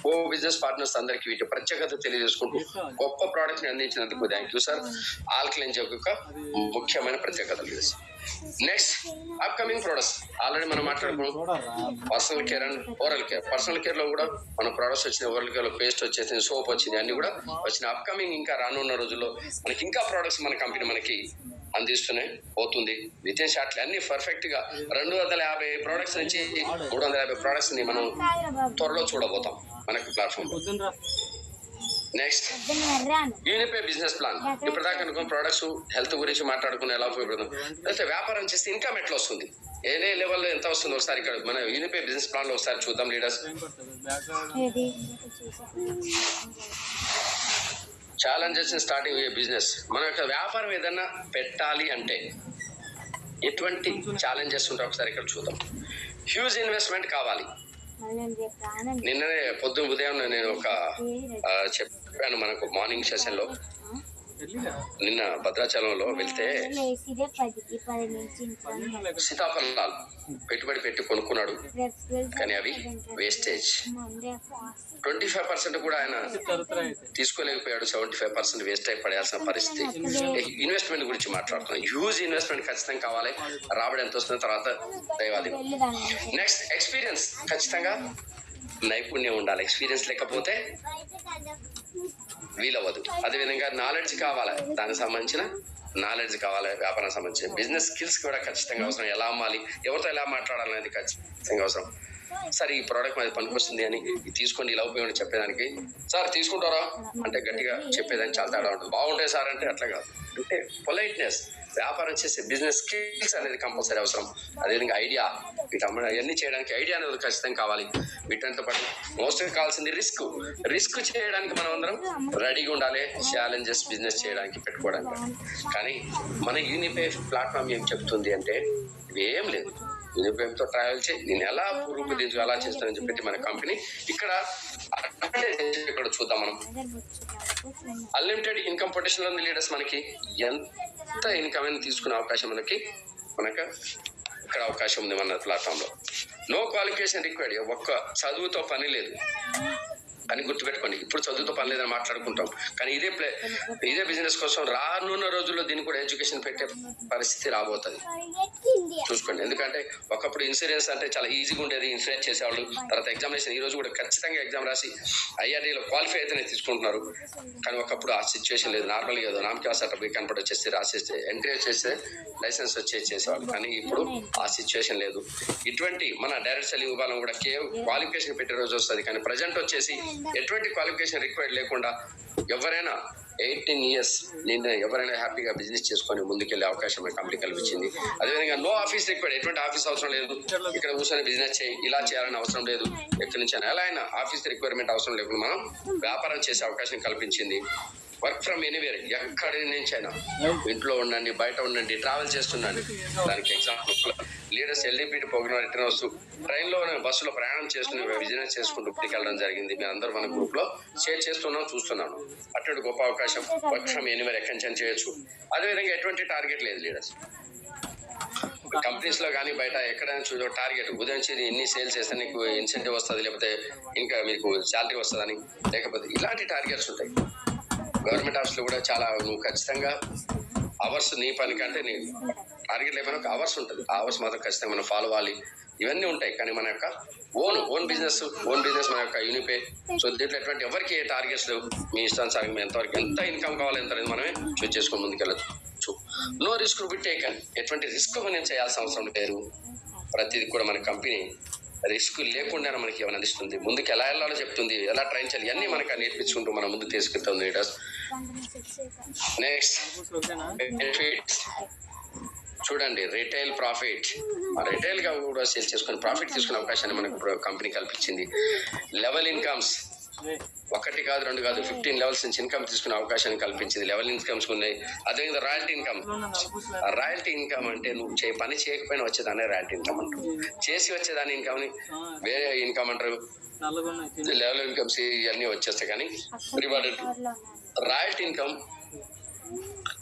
కో బిజినెస్ పార్ట్నర్స్ అందరికి వీటి ప్రత్యేకత తెలియజేసుకుంటూ గొప్ప ప్రోడక్ట్ ని అందించినందుకు thank you sir. Alkaline jug యొక్క ముఖ్యమైన ప్రత్యేకతలు. నెక్స్ట్ అప్కమింగ్ ప్రొడక్ట్స్ ఆల్రెడీ మనం మాట్లాడుకున్నాం. Personal care and oral care. Personal care లో కూడా మన ప్రొడక్ట్స్ వచ్చినాయి. ఓరల్ కేర్ లో పేస్ట్ వచ్చేసింది, సోప్ వచ్చింది, అన్ని కూడా వచ్చిన అప్కమింగ్ ఇంకా రానున్న రోజుల్లో మనకి ఇంకా ప్రొడక్ట్స్ మన కంపెనీ మనకి అందిస్తూనే పోతుంది. వితిన్ షార్ట్లీ అన్ని పర్ఫెక్ట్ గా 250 ప్రొడక్ట్స్ నుంచి 350 ప్రొడక్ట్స్ ని మనం త్వరలో చూడబోతాం మనకి ప్లాట్ఫామ్ లో. Next unify business plan. ఇప్పటిదాకా అనుకున్న ప్రొడక్ట్స్ హెల్త్ గురించి మాట్లాడుకుని ఎలా ఉపయోగపడుతుంది, అయితే వ్యాపారం చేస్తే ఇన్కమ్ ఎట్లా వస్తుంది, ఏ లెవెల్లో ఎంత వస్తుంది ఒకసారి ఇక్కడ మన యూనిఫై బిజినెస్ ప్లాన్ లో ఒకసారి చూద్దాం లీడర్స్. Challenges starting business. మన యొక్క వ్యాపారం ఏదన్నా పెట్టాలి అంటే ఎటువంటి ఛాలెంజెస్ ఉంటాయి ఒకసారి ఇక్కడ చూద్దాం. హ్యూజ్ ఇన్వెస్ట్మెంట్ కావాలి. నిన్ననే పొద్దున ఉదయం నేను ఒక చెప్పాను మనకు మార్నింగ్ సెషన్ లో. నిన్న భద్రాచలంలో వెళ్తే సీతాఫలాలు పెట్టుబడి పెట్టి కొనుక్కున్నాడు, కానీ అవి వేస్టేజ్. 25% కూడా ఆయన తీసుకోలేకపోయాడు. 75% వేస్ట్ అయి పడేయాల్సిన పరిస్థితి. ఇన్వెస్ట్మెంట్ గురించి మాట్లాడుతున్నాం. హ్యూజ్ ఇన్వెస్ట్మెంట్ ఖచ్చితంగా కావాలి. రాబడి ఎంత వస్తుంది తర్వాత దైవాది. Next experience. ఖచ్చితంగా నైపుణ్యం ఉండాలి. ఎక్స్పీరియన్స్ లేకపోతే వీలవ్వదు. అదేవిధంగా నాలెడ్జ్ కావాలి, దానికి సంబంధించిన నాలెడ్జ్ కావాలి. వ్యాపారం సంబంధించిన బిజినెస్ స్కిల్స్ కూడా ఖచ్చితంగా అవసరం. ఎలా అమ్మాలి, ఎవరితో ఎలా మాట్లాడాలనేది ఖచ్చితంగా అవసరం. సార్ ఈ ప్రోడక్ట్ మాది పనికొస్తుంది అని తీసుకోండి, ఇలా ఉపయోగం చెప్పేదానికి, సార్ తీసుకుంటారా అంటే గట్టిగా చెప్పేదానికి చాలా తేడా ఉంటుంది. బాగుంటాయి సార్ అంటే అట్లా కాదు. అంటే పొలైట్నెస్. వ్యాపారం చేసే బిజినెస్ స్కిల్స్ అనేది కంపల్సరీ అవసరం. అదేవిధంగా ఐడియా, ఇవన్నీ చేయడానికి ఐడియా అనేది ఖచ్చితంగా కావాలి. వీటంతో పాటు మోస్ట్ కావాల్సింది రిస్క్. రిస్క్ చేయడానికి మనం అందరం రెడీగా ఉండాలి. ఛాలెంజెస్ బిజినెస్ చేయడానికి పెట్టుకోవడానికి. కానీ మన యూనిఫై ప్లాట్ఫామ్ ఏం చెప్తుంది అంటే ఇవేం లేదు. యూనిఫైతో ట్రావెల్ చేయి, నేను ఎలా రూపుదిద్దు ఎలా చేస్తానని చెప్పి మన కంపెనీ ఇక్కడ చూద్దాం. మనం అన్లిమిటెడ్ ఇన్కమ్ పొటెన్షియల్ ఉంది లీడర్స్. మనకి ఎంత ఇన్కమ్ అయినా తీసుకునే అవకాశం మనకి ఇక్కడ అవకాశం ఉంది మన ప్లాట్ఫామ్ లో. No qualification required. ఒక్క చదువుతో పని లేదు అని గుర్తుపెట్టుకోండి. ఇప్పుడు చదువుతో పని లేదని మాట్లాడుకుంటాం, కానీ ఇదే బిజినెస్ కోసం రానున్న రోజుల్లో దీన్ని కూడా ఎడ్యుకేషన్ పెట్టే పరిస్థితి రాబోతుంది. చూసుకోండి. ఎందుకంటే ఒకప్పుడు ఇన్సూరెన్స్ అంటే చాలా ఈజీగా ఉండేది. ఇన్సూరెన్స్ చేసేవాళ్ళు. తర్వాత ఎగ్జామినేషన్. ఈ రోజు కూడా ఖచ్చితంగా ఎగ్జామ్ రాసి ఐఆర్డీలో క్వాలిఫై అయితేనే తీసుకుంటున్నారు. కానీ ఒకప్పుడు ఆ సిచ్యువేషన్ లేదు. నార్మల్గా ఏదో నామకే సర్టిఫికేట్ కనపడి వచ్చేసి రాసేస్తే ఎంట్రీ చేస్తే లైసెన్స్ చేసేవాళ్ళు. కానీ ఇప్పుడు ఆ సిచ్యువేషన్ లేదు. ఇటువంటి మన డైరెక్ట్ సెల్లింగ్ విభాగం కూడా క్వాలిఫికేషన్ పెట్టే రోజు వస్తుంది. కానీ ప్రజెంట్ వచ్చేసి ఎటువంటి క్వాలిఫికేషన్ రిక్వైర్డ్ లేకుండా ఎవరైనా 18 years నేను ఎవరైనా హ్యాపీగా బిజినెస్ చేసుకొని ముందుకెళ్లే అవకాశం మన కంపెనీ కల్పించింది. అదేవిధంగా నో ఆఫీస్ రిక్వైర్డ్. ఎటువంటి ఆఫీస్ అవసరం లేదు. ఇక్కడ కూర్చొని బిజినెస్ చేయి, ఇలా చేయాలని అవసరం లేదు. ఎక్కడి నుంచి ఎలా అయినా ఆఫీస్ రిక్వైర్మెంట్ అవసరం లేకుండా మనం వ్యాపారం చేసే అవకాశం కల్పించింది. వర్క్ ఫ్రమ్ ఎనీవేర్, ఎక్కడి నుంచి అయినా ఇంట్లో ఉండండి, బయట ఉండండి, ట్రావెల్ చేస్తుండండి. దానికి ఎగ్జాంపుల్ లీడర్స్ ఎల్డీపీటీ ప్రోగ్రామ్ రిటర్న్ వస్తూ ట్రైన్లో బస్సులో ప్రయాణం చేస్తూ బిజినెస్ చేసుకుంటూ ఇప్పటికి వెళ్ళడం జరిగింది. మీరు అందరూ మన గ్రూప్ లో షేర్ చేస్తున్నాం, చూస్తున్నాను. అటువంటి గొప్ప అవకాశం వర్క్ ఫ్రమ్ ఎనీవేర్ ఎక్కడి నుంచి చేయొచ్చు. అదేవిధంగా ఎటువంటి టార్గెట్ లేదు లీడర్స్. కంపెనీస్ లో కానీ బయట ఎక్కడైనా చూసే టార్గెట్ ఉదయం ఎన్ని సేల్స్ చేస్తే నీకు ఇన్సెంటివ్ వస్తుంది, లేకపోతే ఇంకా మీకు శాలరీ వస్తుందని, లేకపోతే ఇలాంటి టార్గెట్స్ ఉంటాయి. గవర్నమెంట్ ఆఫీస్ లో కూడా చాలా నువ్వు ఖచ్చితంగా అవర్స్ నీ పని కంటే నీ టార్గెట్ లేకపోయినా ఒక అవర్స్ ఉంటుంది. ఆ అవర్స్ మాత్రం ఖచ్చితంగా మనం ఫాలో అవ్వాలి. ఇవన్నీ ఉంటాయి. కానీ మన యొక్క ఓన్ బిజినెస్ మన యొక్క యూనిపే. సో దీంట్లో ఎటువంటి ఎవరికి ఏ టార్గెట్స్ లేవు. మీ ఇష్టానుసారం ఎంతవరకు ఎంత ఇన్కమ్ కావాలి ఎంత అనేది మనమే చూస్ చేసుకొని ముందుకెళ్ళచ్చు. No risk to be taken. ఎటువంటి రిస్క్ మనం చేయాల్సిన అవసరం లేదు. ప్రతిదీ కూడా మన కంపెనీ రిస్క్ లేకుండా మనకి ఏమైనా అందిస్తుంది. ముందుకు ఎలా వెళ్ళాలో చెప్తుంది, ఎలా ట్రైన్ చేయాలి, ఇవన్నీ మనకు నేర్పించుకుంటూ మనం ముందు తీసుకెళ్తాం లీడర్స్. నెక్స్ట్ చూడండి, రిటైల్ ప్రాఫిట్. రిటైల్ గా కూడా సేల్ చేసుకుని ప్రాఫిట్ తీసుకునే అవకాశాన్ని మనకు కంపెనీ కల్పించింది. లెవెల్ ఇన్కమ్స్ 1 కాదు 2 కాదు 15 లెవెల్స్ నుంచి ఇన్కమ్ తీసుకునే అవకాశాన్ని కల్పించింది. లెవెల్ ఇన్కమ్స్ ఉన్నాయి. అదేవిధంగా రాయల్టీ ఇన్కమ్. రాయల్టీ ఇన్కమ్ అంటే నువ్వు పని చేయకపోయినా వచ్చేదాన్ని రాయల్టీ ఇన్కమ్ అంటారు. చేసి వచ్చేదాన్ని ఇన్కమ్ ని వేరే ఇన్కమ్ అంటారు. లెవెల్ ఇన్కమ్స్ ఇవన్నీ వచ్చేస్తాయి. కానీ రివార్డెడ్ రాయల్టీ ఇన్కమ్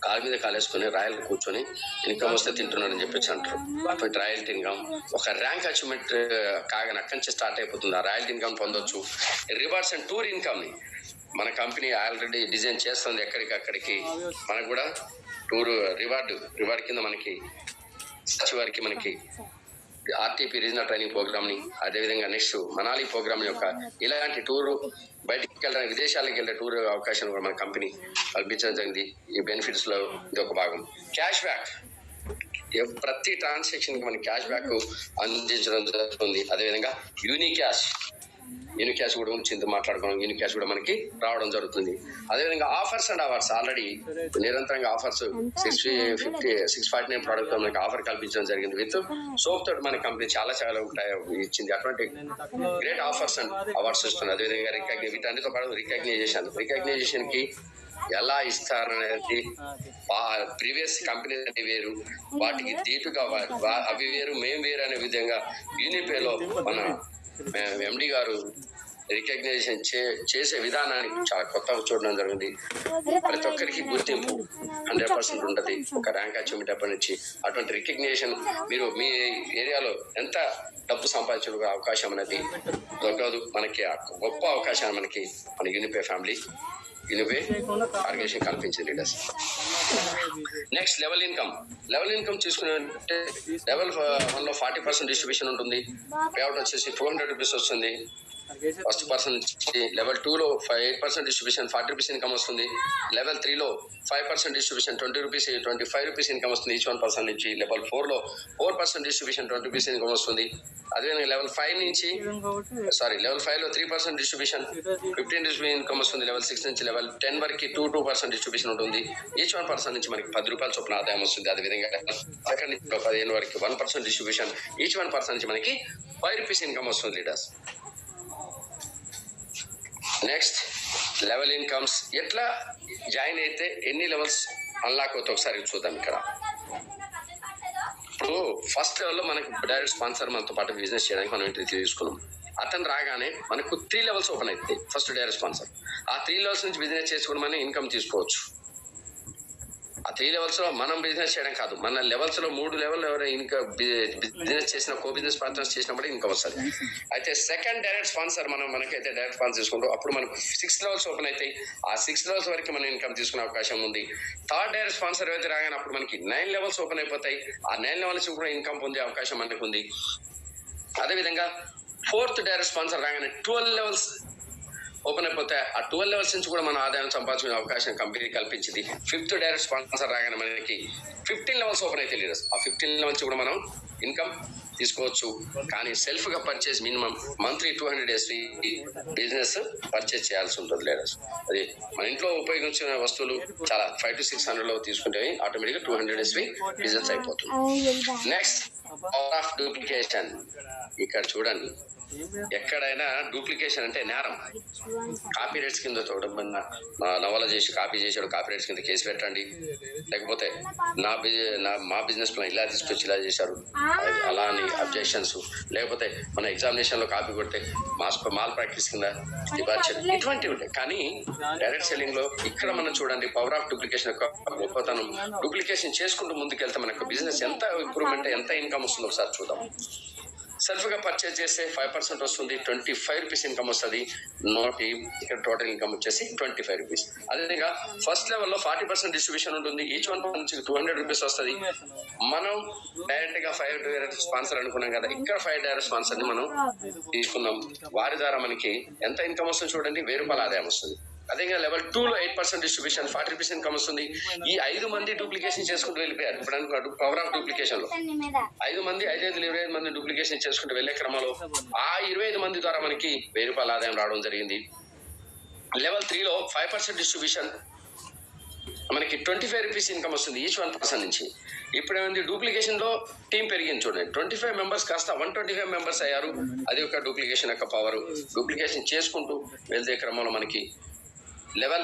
కాలు మీద కాలేసుకుని రాయల్ కూర్చొని ఇన్కమ్ వస్తే తింటున్నాడని చెప్పేసి అంటారు. అటువంటి రాయల్టీ ఇన్కమ్ ఒక ర్యాంక్ అచీవ్మెంట్ కాగానే అక్కడి నుంచి స్టార్ట్ అయిపోతుంది. ఆ రాయల్టీ ఇన్కమ్ పొందొచ్చు. రివార్డ్స్ అండ్ టూర్ ఇన్కమ్ని మన కంపెనీ ఆల్రెడీ డిజైన్ చేస్తుంది. ఎక్కడికి మనకు కూడా టూర్ రివార్డ్ కింద మనకి సచివారికి మనకి ఆర్టీపీ రీజనల్ ట్రైనింగ్ ప్రోగ్రామ్ని, అదేవిధంగా నెక్స్ట్ మనాలి ప్రోగ్రామ్ యొక్క ఇలాంటి టూరు బయటికి వెళ్ళడానికి విదేశాలకు వెళ్ళే టూర్ అవకాశం కూడా మన కంపెనీ కల్పించడం జరిగింది. ఈ బెనిఫిట్స్లో ఇది ఒక భాగం. క్యాష్ బ్యాక్, ప్రతి ట్రాన్సాక్షన్కి మనకి క్యాష్ బ్యాక్ అందించడం జరుగుతుంది. అదేవిధంగా యూనిక్ క్యాష్ కూడా గురించి మాట్లాడుకోవడం, యూనిక్ క్యాష్ కూడా మనకి రావడం జరుగుతుంది. అదేవిధంగా ఆఫర్స్ అండ్ అవార్డ్స్, ఆల్రెడీ నిరంతరంగా ఆఫర్స్ 649 ప్రోడక్ట్ మనకి ఆఫర్ కల్పించడం జరిగింది. విత్ సోప్ తోటి మన కంపెనీ చాలా ఇచ్చింది. అటువంటి గ్రేట్ ఆఫర్స్ అండ్ అవార్డ్స్ ఇస్తుంది. అదేవిధంగా వీటన్నిటితో పాటు రికగ్నైజేషన్ కి ఎలా ఇస్తారనేది ప్రీవియస్ కంపెనీ వేరు, వాటికి దీటుగా అవి వేరు మేము వేరు అనే విధంగా యూనిపేలో మన ఎండి గారు రికగ్నైజేషన్ చేసే విధానానికి చాలా కొత్తగా చూడడం జరిగింది. ప్రతి ఒక్కరికి గుర్తింపు 100% ఉంటుంది. ఒక ర్యాంక్ అచీవ్మెంట్ అప్పటి నుంచి అటువంటి రికగ్నిషన్ మీరు మీ ఏరియాలో ఎంత డబ్బు సంపాదించే అవకాశం అనేది దొరకదు. మనకి గొప్ప అవకాశాన్ని మనకి మన యూనిపే ఆర్గనైజేషన్ కల్పించింది లీడర్స్. నెక్స్ట్ లెవెల్ ఇన్కమ్ చూసుకున్నట్టే లెవెల్ 1లో 40% డిస్ట్రిబ్యూషన్ ఉంటుంది. పేఅవుట్ వచ్చేసి 200 రూపీస్ వస్తుంది ఫస్ట్ పర్సన్ నుంచి. లెవెల్ 2లో 8% డిస్ట్రిబ్యూషన్ 40 రూపీస్ ఇన్కమ్ వస్తుంది. లెవెల్ 3లో 5% డిస్ట్రిబ్యూషన్ 25 రూపీస్ ఇన్కమ్ వస్తుంది ఈచ్ 1% నుంచి. లెవెల్ 4లో 4% డిస్ట్రిబ్యూషన్ 20 రూపీస్ ఇన్కమ్ వస్తుంది. అదేవిధంగా లెవెల్ 5లో 3% డిస్ట్రిబ్యూషన్ 15 రూపీస్ ఇన్కమ్ వస్తుంది. లెవెల్ 6 నుంచి లెవెల్ 10 వరకు 2% డిస్ట్రిబ్యూషన్ ఉంటుంది. ఈచ్ 1% నుంచి మనకి 10 రూపాయల చొప్పున ఆదాయం వస్తుంది. అదేవిధంగా సెకండ్ నుంచి 15 వరకు 1% డిస్ట్రిబ్యూషన్ ఈచ్ 1% నుంచి మనకి 5 రూపీస్ ఇన్కమ్ వస్తుంది లీడర్స్. నెక్స్ట్ లెవెల్ ఇన్కమ్స్ ఎట్లా జాయిన్ అయితే ఎన్ని లెవెల్స్ అన్లాక్ అవుతాయి ఒకసారి చూద్దాం. ఇక్కడ ఇప్పుడు ఫస్ట్ లెవెల్లో మనకి డైరెక్ట్ స్పాన్సర్ మనతో పాటు బిజినెస్ చేయడానికి మనం ఎంట్రీ తీసుకున్నాం. అతను రాగానే మనకు 3 లెవెల్స్ ఓపెన్ అవుతాయి. ఫస్ట్ డైరెక్ట్ స్పాన్సర్, ఆ 3 లెవెల్స్ నుంచి బిజినెస్ చేసుకుని మనం ఇన్కమ్ తీసుకోవచ్చు. ఆ 3 లెవెల్స్ లో మనం బిజినెస్ చేయడం కాదు, మన లెవెల్స్ లో 3 లెవెల్ ఎవరైనా ఇన్కమ్ బిజినెస్ చేసిన కో బిజినెస్ పార్ట్నర్స్ చేసినప్పుడు ఇన్కమ్ వస్తుంది. అయితే సెకండ్ డైరెక్ట్ స్పాన్సర్ మనకైతే డైరెక్ట్ స్పాన్సర్ తీసుకుంటాం. అప్పుడు మనకు 6 లెవెల్స్ ఓపెన్ అవుతాయి. ఆ 6 లెవెల్స్ వరకు మనం ఇన్కమ్ తీసుకునే అవకాశం ఉంది. థర్డ్ డైరెక్ట్ స్పాన్సర్ అయితే రాగానే అప్పుడు మనకి 9 లెవెల్స్ ఓపెన్ అయిపోతాయి. ఆ 9 లెవెల్స్ కూడా ఇన్కమ్ పొందే అవకాశం మనకు ఉంది. అదేవిధంగా ఫోర్త్ డైరెక్ట్ స్పాన్సర్ రాగానే 12 లెవెల్స్ ఓపెన్ అయిపోతే ఆ 12 లెవెల్స్ నుంచి కూడా మన ఆదాయం సంపాదించుకునే అవకాశం కంపెనీ కల్పించింది. ఫిఫ్త్ డైరెక్ట్ స్పాన్సర్ రాగానే మనకి 15 లెవెల్స్ ఓపెన్ అయితే లీడర్స్, ఆ 15 లెవెల్స్ కూడా మనం ఇన్కమ్ తీసుకోవచ్చు. కానీ సెల్ఫ్ గా purchase minimum monthly 200 days business purchase చేయాల్సి ఉంటుంది లీడర్స్. అది మన ఇంట్లో ఉపయోగించిన వస్తువులు చాలా 500 to 600 తీసుకుంటే ఆటోమేటిక్ గా 200 days బిజినెస్ అయిపోతుంది. Next power of duplication. ఇక్కడ చూడండి, ఎక్కడైనా డూప్లికేషన్ అంటే నేరం. కాపీ రైట్స్ కింద చూడడం, నవల చేసి కాపీ చేసాడు, కాపీ రైట్స్ కింద కేసు పెట్టండి. లేకపోతే మా బిజినెస్ ప్లాన్ ఇలా తీసుకొచ్చి ఇలా చేశారు అలా అని అబ్జెక్షన్స్. లేకపోతే మన ఎగ్జామినేషన్ లో కాపీ కొడితే మాల్ ప్రాక్టీస్ కింద ఇటువంటివి ఉంటాయి. కానీ డైరెక్ట్ సెల్లింగ్ లో ఇక్కడ మనం చూడండి పవర్ ఆఫ్ డూప్లికేషన్ యొక్క గొప్పతనం. డూప్లికేషన్ చేసుకుంటూ ముందుకెళ్తే మనకు బిజినెస్ ఎంత ఇంప్రూవ్మెంట్, ఎంత ఇన్కమ్ వస్తుందో ఒకసారి చూద్దాం. సెల్ఫ్ గా పర్చేజ్ చేస్తే 5% వస్తుంది, 25 రూపీస్ ఇన్కమ్ వస్తుంది. ఇక్కడ టోటల్ ఇన్కమ్ వచ్చేసి 25 రూపీస్. అదేవిధంగా ఫస్ట్ లెవెల్లో 40% డిస్ట్రిబ్యూషన్ ఉంటుంది. ఈచ్ 1 నుంచి 200 రూపీస్ వస్తుంది. మనం డైరెక్ట్ గా 5 డైరెక్ట్ స్పాన్సర్ అనుకున్నాం కదా, ఇక్కడ 5 డైరెక్ట్ స్పాన్సర్ ని మనం తీసుకున్నాం. వారి ద్వారా మనకి ఎంత ఇన్కమ్ వస్తుంది చూడండి, 1000 రూపాయల ఆదాయం వస్తుంది. అదేవిధంగా లెవెల్ 2లో 8% డిస్ట్రిబ్యూషన్ 40 రూపీస్ ఇన్కమ్ వస్తుంది. ఈ 5 మంది డూప్లికేషన్ చేసుకుంటూ వెళ్ళిపోయారు. ఇప్పుడు అనుకో పవర్ ఆఫ్ డూప్లికేషన్ లో 5 మంది 25 మంది డూప్లికేషన్ చేసుకుంటూ వెళ్లే క్రమంలో ఆ 25 మంది ద్వారా మనకి 1000 రూపాయల ఆదాయం రావడం జరిగింది. లెవెల్ 3లో 5% డిస్ట్రిబ్యూషన్ మనకి 25 రూపీస్ ఇన్కమ్ వస్తుంది ఈచ్ 1% నుంచి. ఇప్పుడు ఏమైంది, డూప్లికేషన్ లో టీం పెరిగింది చూడండి, 25 మెంబర్స్ కాస్త 125 మెంబర్స్ అయ్యారు. అది ఒక డూప్లికేషన్ యొక్క పవర్. డూప్లికేషన్ చేసుకుంటూ వెళ్తే క్రమంలో మనకి లెవెల్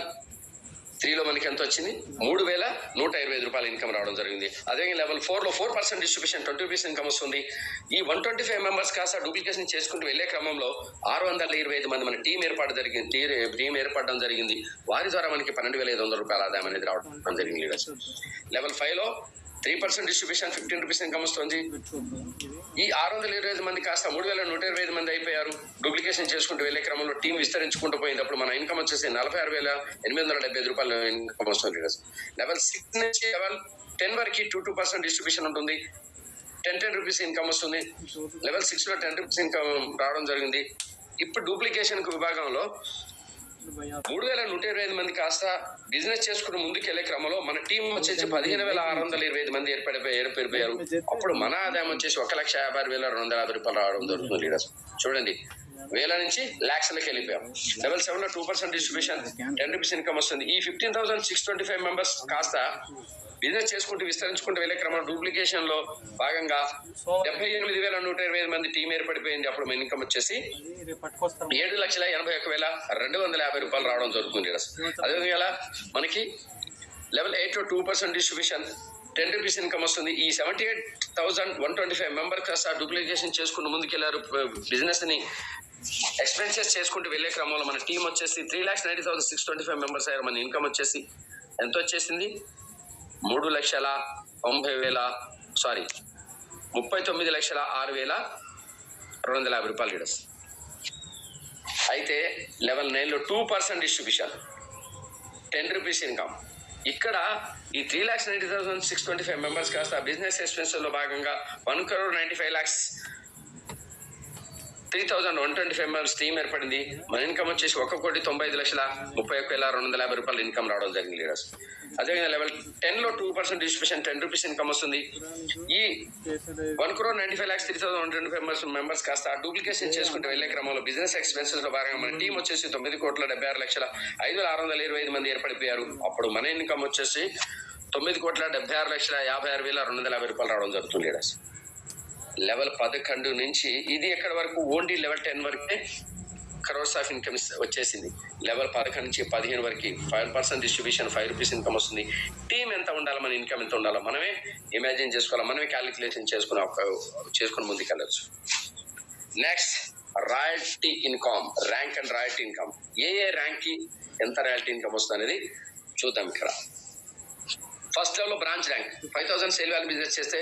3లో మనకి ఎంత వచ్చింది? 3,125 రూపాయల ఇన్కమ్ రావడం జరిగింది. అదే లెవెల్ 4లో 4% డిస్ట్రిబ్యూషన్ 20 రూపీస్ ఇన్కమ్ వస్తుంది. ఈ 125 మెంబర్స్ కాస్త డూప్లికేషన్ చేసుకుంటూ వెళ్లే క్రమంలో 625 మంది మన టీం ఏర్పడడం జరిగింది. వారి ద్వారా మనకి 12,500 రూపాయల ఆదాయం అనేది రావడం జరిగింది. లెవెల్ 5లో 3% డిస్ట్రిబ్యూషన్ 15 రూపీస్ ఇన్కమ్ వస్తుంది. ఈ 625 మంది కాస్త 3,125 మంది అయిపోయారు. డూప్లికేషన్ చేసుకుంటూ వెళ్లే క్రమంలో టీం విస్తరించుకుంటూ పోయినప్పుడు మన ఇన్కమ్ వచ్చేసి 46,875 రూపాయలు ఇన్కమ్ వస్తుంది. లెవెల్ 6 నుంచి లెవెల్ 10 వరకు 2% డిస్ట్రిబ్యూషన్ ఉంటుంది. 10 రూపీస్ ఇన్కమ్ వస్తుంది. లెవెల్ 6లో 10 రూపీస్ ఇన్కమ్ రావడం జరిగింది. ఇప్పుడు డూప్లికేషన్ విభాగంలో 3,125 మంది కాస్త బిజినెస్ చేసుకుంటూ ముందుకు వెళ్లే క్రమంలో మన టీం వచ్చేసి 15,625 మంది ఏర్పడిపోయారు. అప్పుడు మన ఆదాయం వచ్చేసి 1,56,250 రూపాయలు రావడం జరుగుతుంది. లీడర్స్ చూడండి, వేల నుంచి లాక్స్లకి వెళ్ళిపోయాం. లెవెల్ 7లో 2% డిస్ట్రిబ్యూషన్ 10 రూపీస్ ఇన్కమ్ వస్తుంది. ఈ 15,625 మెంబర్స్ కాస్త బిజినెస్ చేసుకుంటూ విస్తరించుకుంటూ వెళ్లే క్రమంలో డూప్లికేషన్ లో భాగంగా 78,125 మంది టీం ఏర్పడిపోయింది. అప్పుడు మన ఇన్కమ్ వచ్చేసి 7,81,250 రూపాయలు రావడం జరుగుతుంది. అదేవిధంగా మనకి లెవెల్ 8లో 2% డిస్ట్రిబ్యూషన్ 10 రూపీస్ ఇన్కమ్ వస్తుంది. ఈ 78,125 మెంబర్ కాస్త డూప్లికేషన్ చేసుకుంటూ ముందుకెళ్లారు. బిజినెస్ ని ఎక్స్పెన్సెస్ చేసుకుంటూ వెళ్లే క్రమంలో మన టీం వచ్చేసి 3,90,625 మెంబర్స్ అయ్యారు. మన ఇన్కమ్ వచ్చేసి ఎంత వచ్చేసింది? 39,06,250 రూపాయలు. లీడర్స్ అయితే లెవెల్ 9లో 2% డిస్ట్రిబ్యూషన్ 10 రూపీస్ ఇన్కమ్. ఇక్కడ ఈ 3,90,625 మెంబర్స్ కాస్త బిజినెస్ ఎక్స్పెన్సెస్ లో భాగంగా 1,95,03,125 మెంబర్స్ టీం ఏర్పడింది. మన ఇన్కమ్ వచ్చేసి 1,95,31,250 రూపాయలు ఇన్కమ్ రావడం జరిగింది. లీడర్స్ అదేవిధంగా లెవెల్ 10లో 2% డిస్ట్రిబ్యూషన్ 10 రూపీస్ ఇన్కమ్ వస్తుంది. ఈ 1,95,03,125 మెంబర్స్ కాస్త డూప్లికేషన్ చేసుకుంటూ వెళ్లే క్రమంలో బిజినెస్ ఎక్స్పెన్సెస్ లో భాగంగా మన టీం వచ్చేసి 9,76,5,525 మంది ఏర్పడిపోయారు. అప్పుడు మన ఇన్కమ్ వచ్చేసి 9,76,56,250 రూపాయలు రావడం జరుగుతుంది. లీడర్స్ లెవెల్ 11 నుంచి ఇది ఎక్కడ వరకు ఓన్లీ లెవెల్ 10 వరకే crores ఆఫ్ ఇన్కమ్ వచ్చేసింది. లెవెల్ 11 నుంచి 15 వరకు 5% డిస్ట్రిబ్యూషన్ 5 రూపీస్ ఇన్కమ్ వస్తుంది. టీం ఎంత ఉండాలో, మన ఇన్కమ్ ఎంత ఉండాలో మనమే ఇమాజిన్ చేసుకోవాలి, మనమే క్యాలిక్యులేషన్ చేసుకుని ముందుకెళ్ళచ్చు. Next royalty income, rank and royalty income. ఏ ర్యాంక్ కి ఎంత రాయల్టీ ఇన్కమ్ వస్తుంది అనేది చూద్దాం. ఇక్కడ ఫస్ట్ లెవెల్ లో branch rank 5,000 sale value business చేస్తే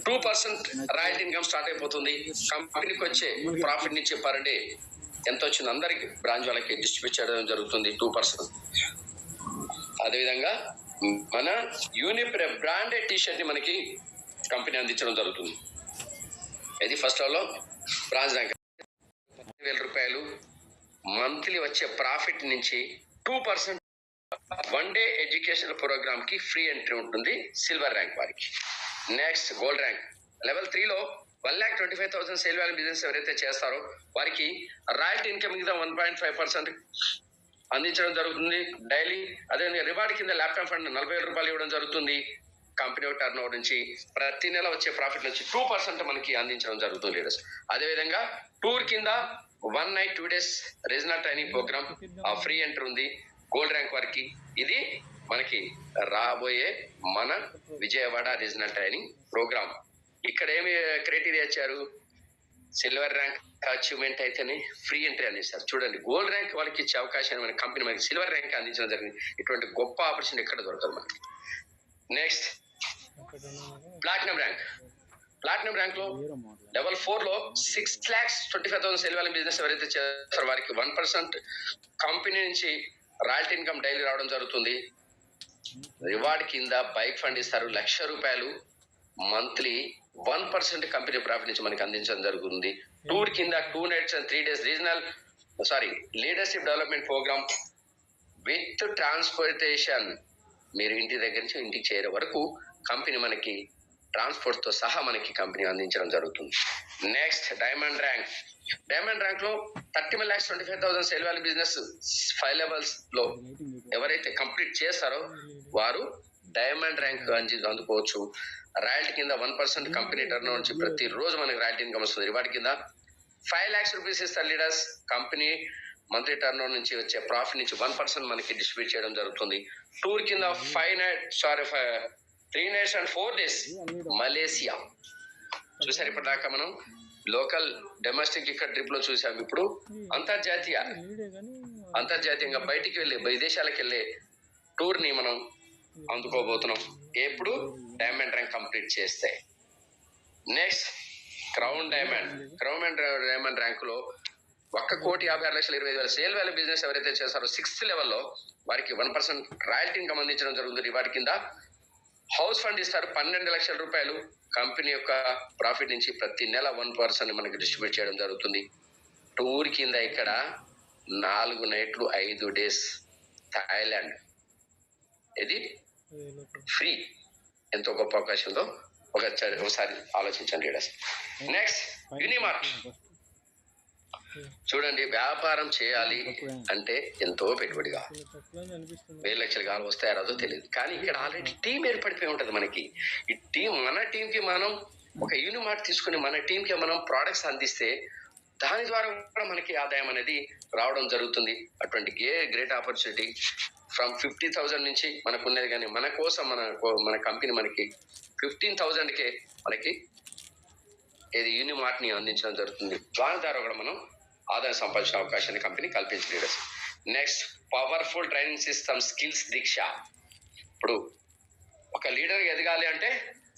2% రాయల్టీ ఇన్కమ్ స్టార్ట్ అయిపోతుంది. కంపెనీకి వచ్చే ప్రాఫిట్ నుంచి పర్ డే ఎంత వచ్చింది అందరికి బ్రాంచ్ వాళ్ళకి డిస్ట్రిబ్యూట్ చేయడం జరుగుతుంది 2%. అదేవిధంగా మన యూనిప్రే బ్రాండెడ్ టీషర్ట్ ని మనకి కంపెనీ అందించడం జరుగుతుంది. ఇది ఫస్ట్ లెవెల్లో బ్రాంచ్ ర్యాంక్. 10,000 రూపాయలు మంత్లీ వచ్చే ప్రాఫిట్ నుంచి 2% 1 డే ఎడ్యుకేషన్ ప్రోగ్రామ్ కి ఫ్రీ ఎంట్రీ ఉంటుంది సిల్వర్ ర్యాంక్ వారికి. Next gold rank. లెవెల్ 3లో 1,25,000 సేల్ వాల్యూ బిజినెస్ ఎవరైతే చేస్తారో వారికి రాయల్టీ ఇన్కమ్ మీద 1.5% అందించడం జరుగుతుంది డైలీ. అదేవిధంగా రివార్డ్ కింద ల్యాప్టాప్ ఫండ్ 40,000 రూపాయలు ఇవ్వడం జరుగుతుంది. కంపెనీ టర్న్ ఓవర్ నుంచి ప్రతి నెల వచ్చే ప్రాఫిట్ నుంచి 2% మనకి అందించడం జరుగుతుంది. లీడర్స్ అదేవిధంగా టూర్ కింద 1 night 2 days regional training programme ఆ ఫ్రీ ఎంట్రీ ఉంది గోల్డ్ ర్యాంక్ వారికి. ఇది మనకి రాబోయే మన విజయవాడ రీజనల్ ట్రైనింగ్ ప్రోగ్రామ్. ఇక్కడ ఏమి క్రైటీరియా ఇచ్చారు? సిల్వర్ ర్యాంక్ అచీవ్మెంట్ అయితేనే ఫ్రీ ఎంట్రీ అందిస్తారు. చూడండి, గోల్డ్ ర్యాంక్ వాళ్ళకి ఇచ్చే అవకాశాన్ని మన కంపెనీ మనకి సిల్వర్ ర్యాంక్ అందించడం జరిగింది. ఇటువంటి గొప్ప ఆపర్చునిటీ ఎక్కడ దొరకదు మనకి. Next platinum rank. Platinum rank లో లెవెల్ 4లో 6,25,000 సేల్ వాల్యూ బిజినెస్ ఎవరైతే చేస్తారో వారికి 1% కంపెనీ నుంచి రాయల్టీ ఇన్కమ్ డైలీ రావడం జరుగుతుంది. రివార్డ్ కింద బైక్ ఫండ్ ఇస్తారు 1,00,000 రూపాయలు మంత్లీ. 1% కంపెనీ ప్రాఫిట్ నుంచి మనకి అందించడం జరుగుతుంది. టూర్ కింద 2 nights and 3 days leadership development programme with transportation. మీరు ఇంటి దగ్గర నుంచి ఇంటికి చేరే వరకు కంపెనీ మనకి ట్రాన్స్పోర్ట్ తో సహా మనకి కంపెనీ అందించడం జరుగుతుంది. Next diamond rank. Diamond rank లో 30,25,000 సేల్ వాల్యూ బిజినెస్ 5 levels లో ఎవరైతే కంప్లీట్ చేస్తారో వారు డైమండ్ ర్యాంక్ అందుకోవచ్చు. రాయల్టీ కింద 1% కంపెనీ టర్న్ నుంచి ప్రతి రోజు మనకి రాయల్టీ ఇన్కమ్ వస్తుంది. రివార్డ్ కింద 5 lakhs రూపీస్ ఇస్తారు leaders. Company monthly turn over నుంచి వచ్చే ప్రాఫిట్ నుంచి 1% మనకి డిస్ట్రిబ్యూట్ చేయడం జరుగుతుంది. టూర్ కింద 3 nights and 4 days మలేసియా చూసారు. ఇప్పటిదాకా మనం లోకల్ డొమెస్టిక్ ఇక్కడ ట్రిప్ లో చూసాం. ఇప్పుడు అంతర్జాతీయంగా బయటికి వెళ్ళే విదేశాలకు వెళ్ళే టూర్ ని మనం అందుకోబోతున్నాం. ఎప్పుడు డైమండ్ ర్యాంక్ కంప్లీట్ చేస్తే. నెక్స్ట్ క్రౌన్ డైమండ్ ర్యాంక్ లో 1,56,20,000 సేల్ వాల్యూ బిజినెస్ ఎవరైతే చేస్తారో 6th లెవెల్లో వారికి 1% రాయల్టీ ఇన్కమ్ అందించడం జరుగుతుంది. వాటి కింద హౌస్ ఫండ్ ఇస్తారు 12 లక్షల రూపాయలు. కంపెనీ యొక్క ప్రాఫిట్ నుంచి ప్రతి నెల 1% మనకి డిస్ట్రిబ్యూట్ చేయడం జరుగుతుంది. టూర్ కింద ఇక్కడ 4 నైట్లు 5 days థాయిలాండ్. ఇది ఫ్రీ. ఎంతో గొప్ప అవకాశంతో ఒకసారి ఆలోచించండి లీడర్స్. నెక్స్ట్ యూనిమార్ట్. చూడండి, వ్యాపారం చేయాలి అంటే ఎంతో పెట్టుబడి కావాలి. 1,000 లక్షలు కావాలి, వస్తాయో రాదో తెలియదు. కానీ ఇక్కడ ఆల్రెడీ టీం ఏర్పడిపోయి ఉంటుంది మనకి. ఈ టీం, మన టీంకి మనం ఒక యూనిమార్ట్ తీసుకుని మన టీంకి మనం ప్రోడక్ట్స్ అందిస్తే దాని ద్వారా కూడా మనకి ఆదాయం అనేది రావడం జరుగుతుంది. అటువంటి గ్రేట్ ఆపర్చునిటీ ఫ్రమ్ 50,000 నుంచి మనకు ఉన్నది. కానీ మన కోసం మన కంపెనీ మనకి 15,000కే మనకి ఇది యూనిమార్ట్ ని అందించడం జరుగుతుంది. దాని ద్వారా కూడా మనం ఆదాయం సంపాదించిన అవకాశాన్ని కంపెనీ కల్పించింది. Next powerful training system skills Deeksha. ఇప్పుడు ఒక లీడర్ ఎదగాలి అంటే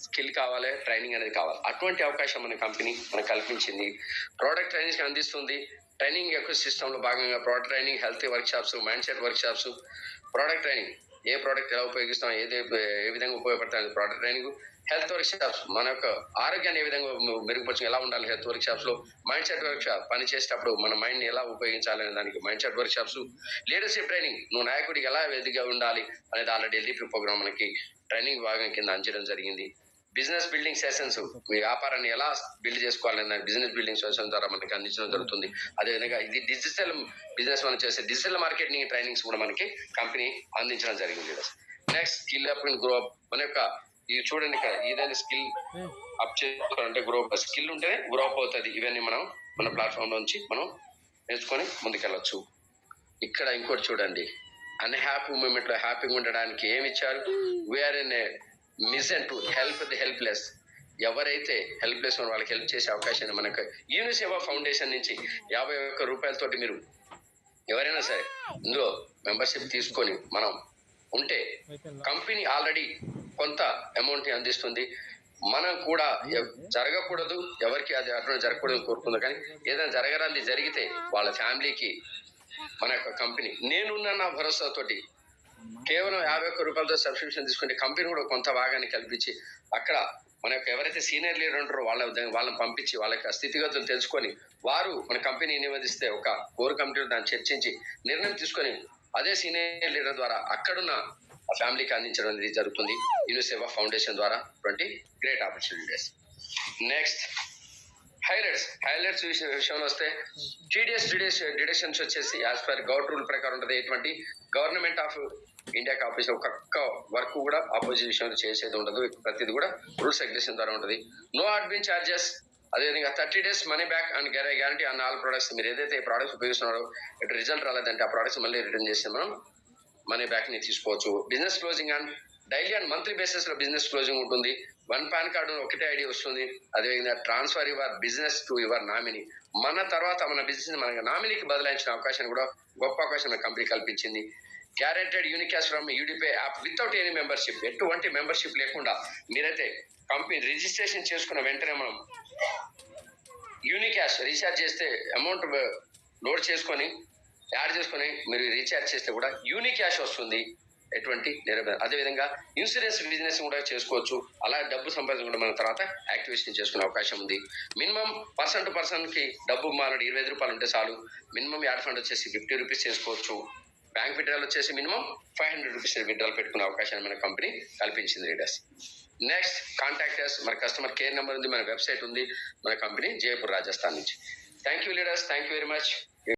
స్కిల్ కావాలి, ట్రైనింగ్ అనేది కావాలి. అటువంటి అవకాశం మన కంపెనీ మనకు కల్పించింది. ప్రోడక్ట్ ట్రైనింగ్ అందిస్తుంది. ట్రైనింగ్ ఎకో సిస్టమ్ లో భాగంగా product training, health workshops, mindset workshops, product training, ఏ ప్రోడక్ట్ ఎలా ఉపయోగిస్తాం, ఏ విధంగా ఉపయోగపడుతుంది product training, health workshops, మన యొక్క ఆరోగ్యాన్ని ఏ విధంగా మెరుగుపరచు, ఎలా ఉండాలి హెల్త్ వర్క్ షాప్స్ లో, మైండ్ సెట్ వర్క్ షాప్, పని చేసేటప్పుడు మన మైండ్ ని ఎలా ఉపయోగించాలనే దానికి mindset workshops, leadership training, నువ్వు నాయకుడికి ఎలా ఎదిగా ఉండాలి అనేది ఆల్రెడీ ఎల్డీపీ ప్రోగ్రామ్ మనకి ట్రైనింగ్ భాగం కింద అందించడం జరిగింది. బిజినెస్ బిల్డింగ్ సెషన్స్, మీ వ్యాపారాన్ని ఎలా బిల్డ్ చేసుకోవాలనే బిజినెస్ బిల్డింగ్ సెషన్ ద్వారా మనకి అందించడం జరుగుతుంది. అదేవిధంగా ఇది డిజిటల్ బిజినెస్ మనం చేసే డిజిటల్ మార్కెటింగ్ ట్రైనింగ్స్ కూడా మనకి కంపెనీ అందించడం జరిగింది. Next skill up and grow up. మన యొక్క ఇది చూడండి, ఇక్కడ ఏదైనా స్కిల్ అప్ చేసుకోవాలంటే స్కిల్ ఉంటేనే గ్రో అప్ అవుతుంది. ఇవన్నీ మనం మన ప్లాట్ఫామ్ నుంచి మనం నేర్చుకొని ముందుకెళ్ళొచ్చు. ఇక్కడ ఇంకోటి చూడండి, అన్హ్యాపీ మూమెంట్ లో హ్యాపీగా ఉండడానికి ఏమి ఇచ్చారు? We are in a mission to help the helpless. ఎవరైతే హెల్ప్లెస్ వాళ్ళకి హెల్ప్ చేసే అవకాశాన్ని మనకు యూనిసేవ ఫౌండేషన్ నుంచి 51 రూపాయలతోటి మీరు ఎవరైనా సరే ఇందులో మెంబర్షిప్ తీసుకొని మనం ఉంటే కంపెనీ ఆల్రెడీ కొంత అమౌంట్ ని అందిస్తుంది. మనం కూడా జరగకూడదు, ఎవరికి అది అటువంటి జరగకూడదు కోరుకుందాం. కానీ ఏదైనా జరగరాంది జరిగితే వాళ్ళ ఫ్యామిలీకి మన యొక్క కంపెనీ నేనున్న నా భరోసాతోటి కేవలం 51 రూపాయలతో సబ్స్క్రిప్షన్ తీసుకుంటే కంపెనీ కూడా కొంత భాగాన్ని కల్పించి అక్కడ మన యొక్క ఎవరైతే సీనియర్ లీడర్ ఉంటారో వాళ్ళని పంపించి వాళ్ళ యొక్క స్థితిగతులు తెలుసుకొని వారు మన కంపెనీ నివేదిస్తే ఒక కోర్ కమిటీలో దాన్ని చర్చించి నిర్ణయం తీసుకొని అదే సీనియర్ లీడర్ ద్వారా అక్కడున్న ఫ్యామిలీకి అందించడం అనేది జరుగుతుంది యూనిసేవ ఫౌండేషన్ ద్వారా. అటువంటి గ్రేట్ ఆపర్చునిటీస్. నెక్స్ట్ హైలైట్స్ విషయంలో వస్తే టీడీఎస్ డిడక్షన్స్ వచ్చేసి యాజ్ పర్ గవర్నమెంట్ రూల్ ప్రకారం ఉంటుంది. ఎటువంటి గవర్నమెంట్ ఆఫ్ ఇండియాకి ఆఫీస్ ఒక్కొక్క వర్క్ కూడా ఆపోజిట్ విషయంలో చేసేది ఉండదు. ప్రతిది కూడా రూల్స్ రెగ్యులేషన్ ద్వారా ఉంటుంది. No admin charges. అదేవిధంగా 30 days money back and guarantee అన్న ఆల్ ప్రొడక్ట్స్. మీరు ఏదైతే ఈ ప్రొడక్ట్స్ ఉపయోగిస్తున్నారో ఇటు రిజల్ట్ రాలేదంటే ఆ ప్రొడక్ట్స్ మళ్ళీ రిటర్న్ చేసి మనం మనీ బ్యాక్ ని తీసుకోవచ్చు. Business closing and daily and monthly basis లో బిజినెస్ క్లోజింగ్ ఉంటుంది. 1 PAN కార్డు ఒకటే ఐడి వస్తుంది. అదేవిధంగా transfer your business to your nominee. మన తర్వాత మన బిజినెస్ మన నామినీకి బదలాయించిన అవకాశాన్ని కూడా గొప్ప అవకాశం మన కంపెనీ కల్పించింది. Guaranteed Unicash from Udipay app without any membership. ఎటువంటి మెంబర్షిప్ లేకుండా మీరైతే కంపెనీ రిజిస్ట్రేషన్ చేసుకున్న వెంటనే మనం యూనికాష్ రీఛార్జ్ చేస్తే అమౌంట్ లోడ్ చేసుకొని యాడ్ చేసుకొని మీరు రీఛార్జ్ చేస్తే కూడా యూనికాష్ వస్తుంది. ఎటువంటి నిరభ్య. అదేవిధంగా ఇన్సూరెన్స్ బిజినెస్ కూడా చేసుకోవచ్చు. అలా డబ్బు సంపాదన కూడా మన తర్వాత యాక్టివేషన్ చేసుకునే అవకాశం ఉంది. మినిమం పర్సన్ టు పర్సన్ కి డబ్బు మానడు 25 రూపాయలు ఉంటే చాలు. మినిమం యాడ్ ఫండ్ వచ్చేసి 50 రూపీస్ చేసుకోవచ్చు. బ్యాంక్ విత్డ్రాల్ వచ్చేసి మినిమం 500 రూపీస్ విత్డ్రాల్ పెట్టుకునే అవకాశాన్ని మన కంపెనీ కల్పించింది లీడర్స్. నెక్స్ట్ కాంటాక్టర్స్, మన కస్టమర్ కేర్ నెంబర్ ఉంది, మన వెబ్సైట్ ఉంది, మన కంపెనీ జైపూర్ రాజస్థాన్ నుంచి. Thank you leaders, thank you very much.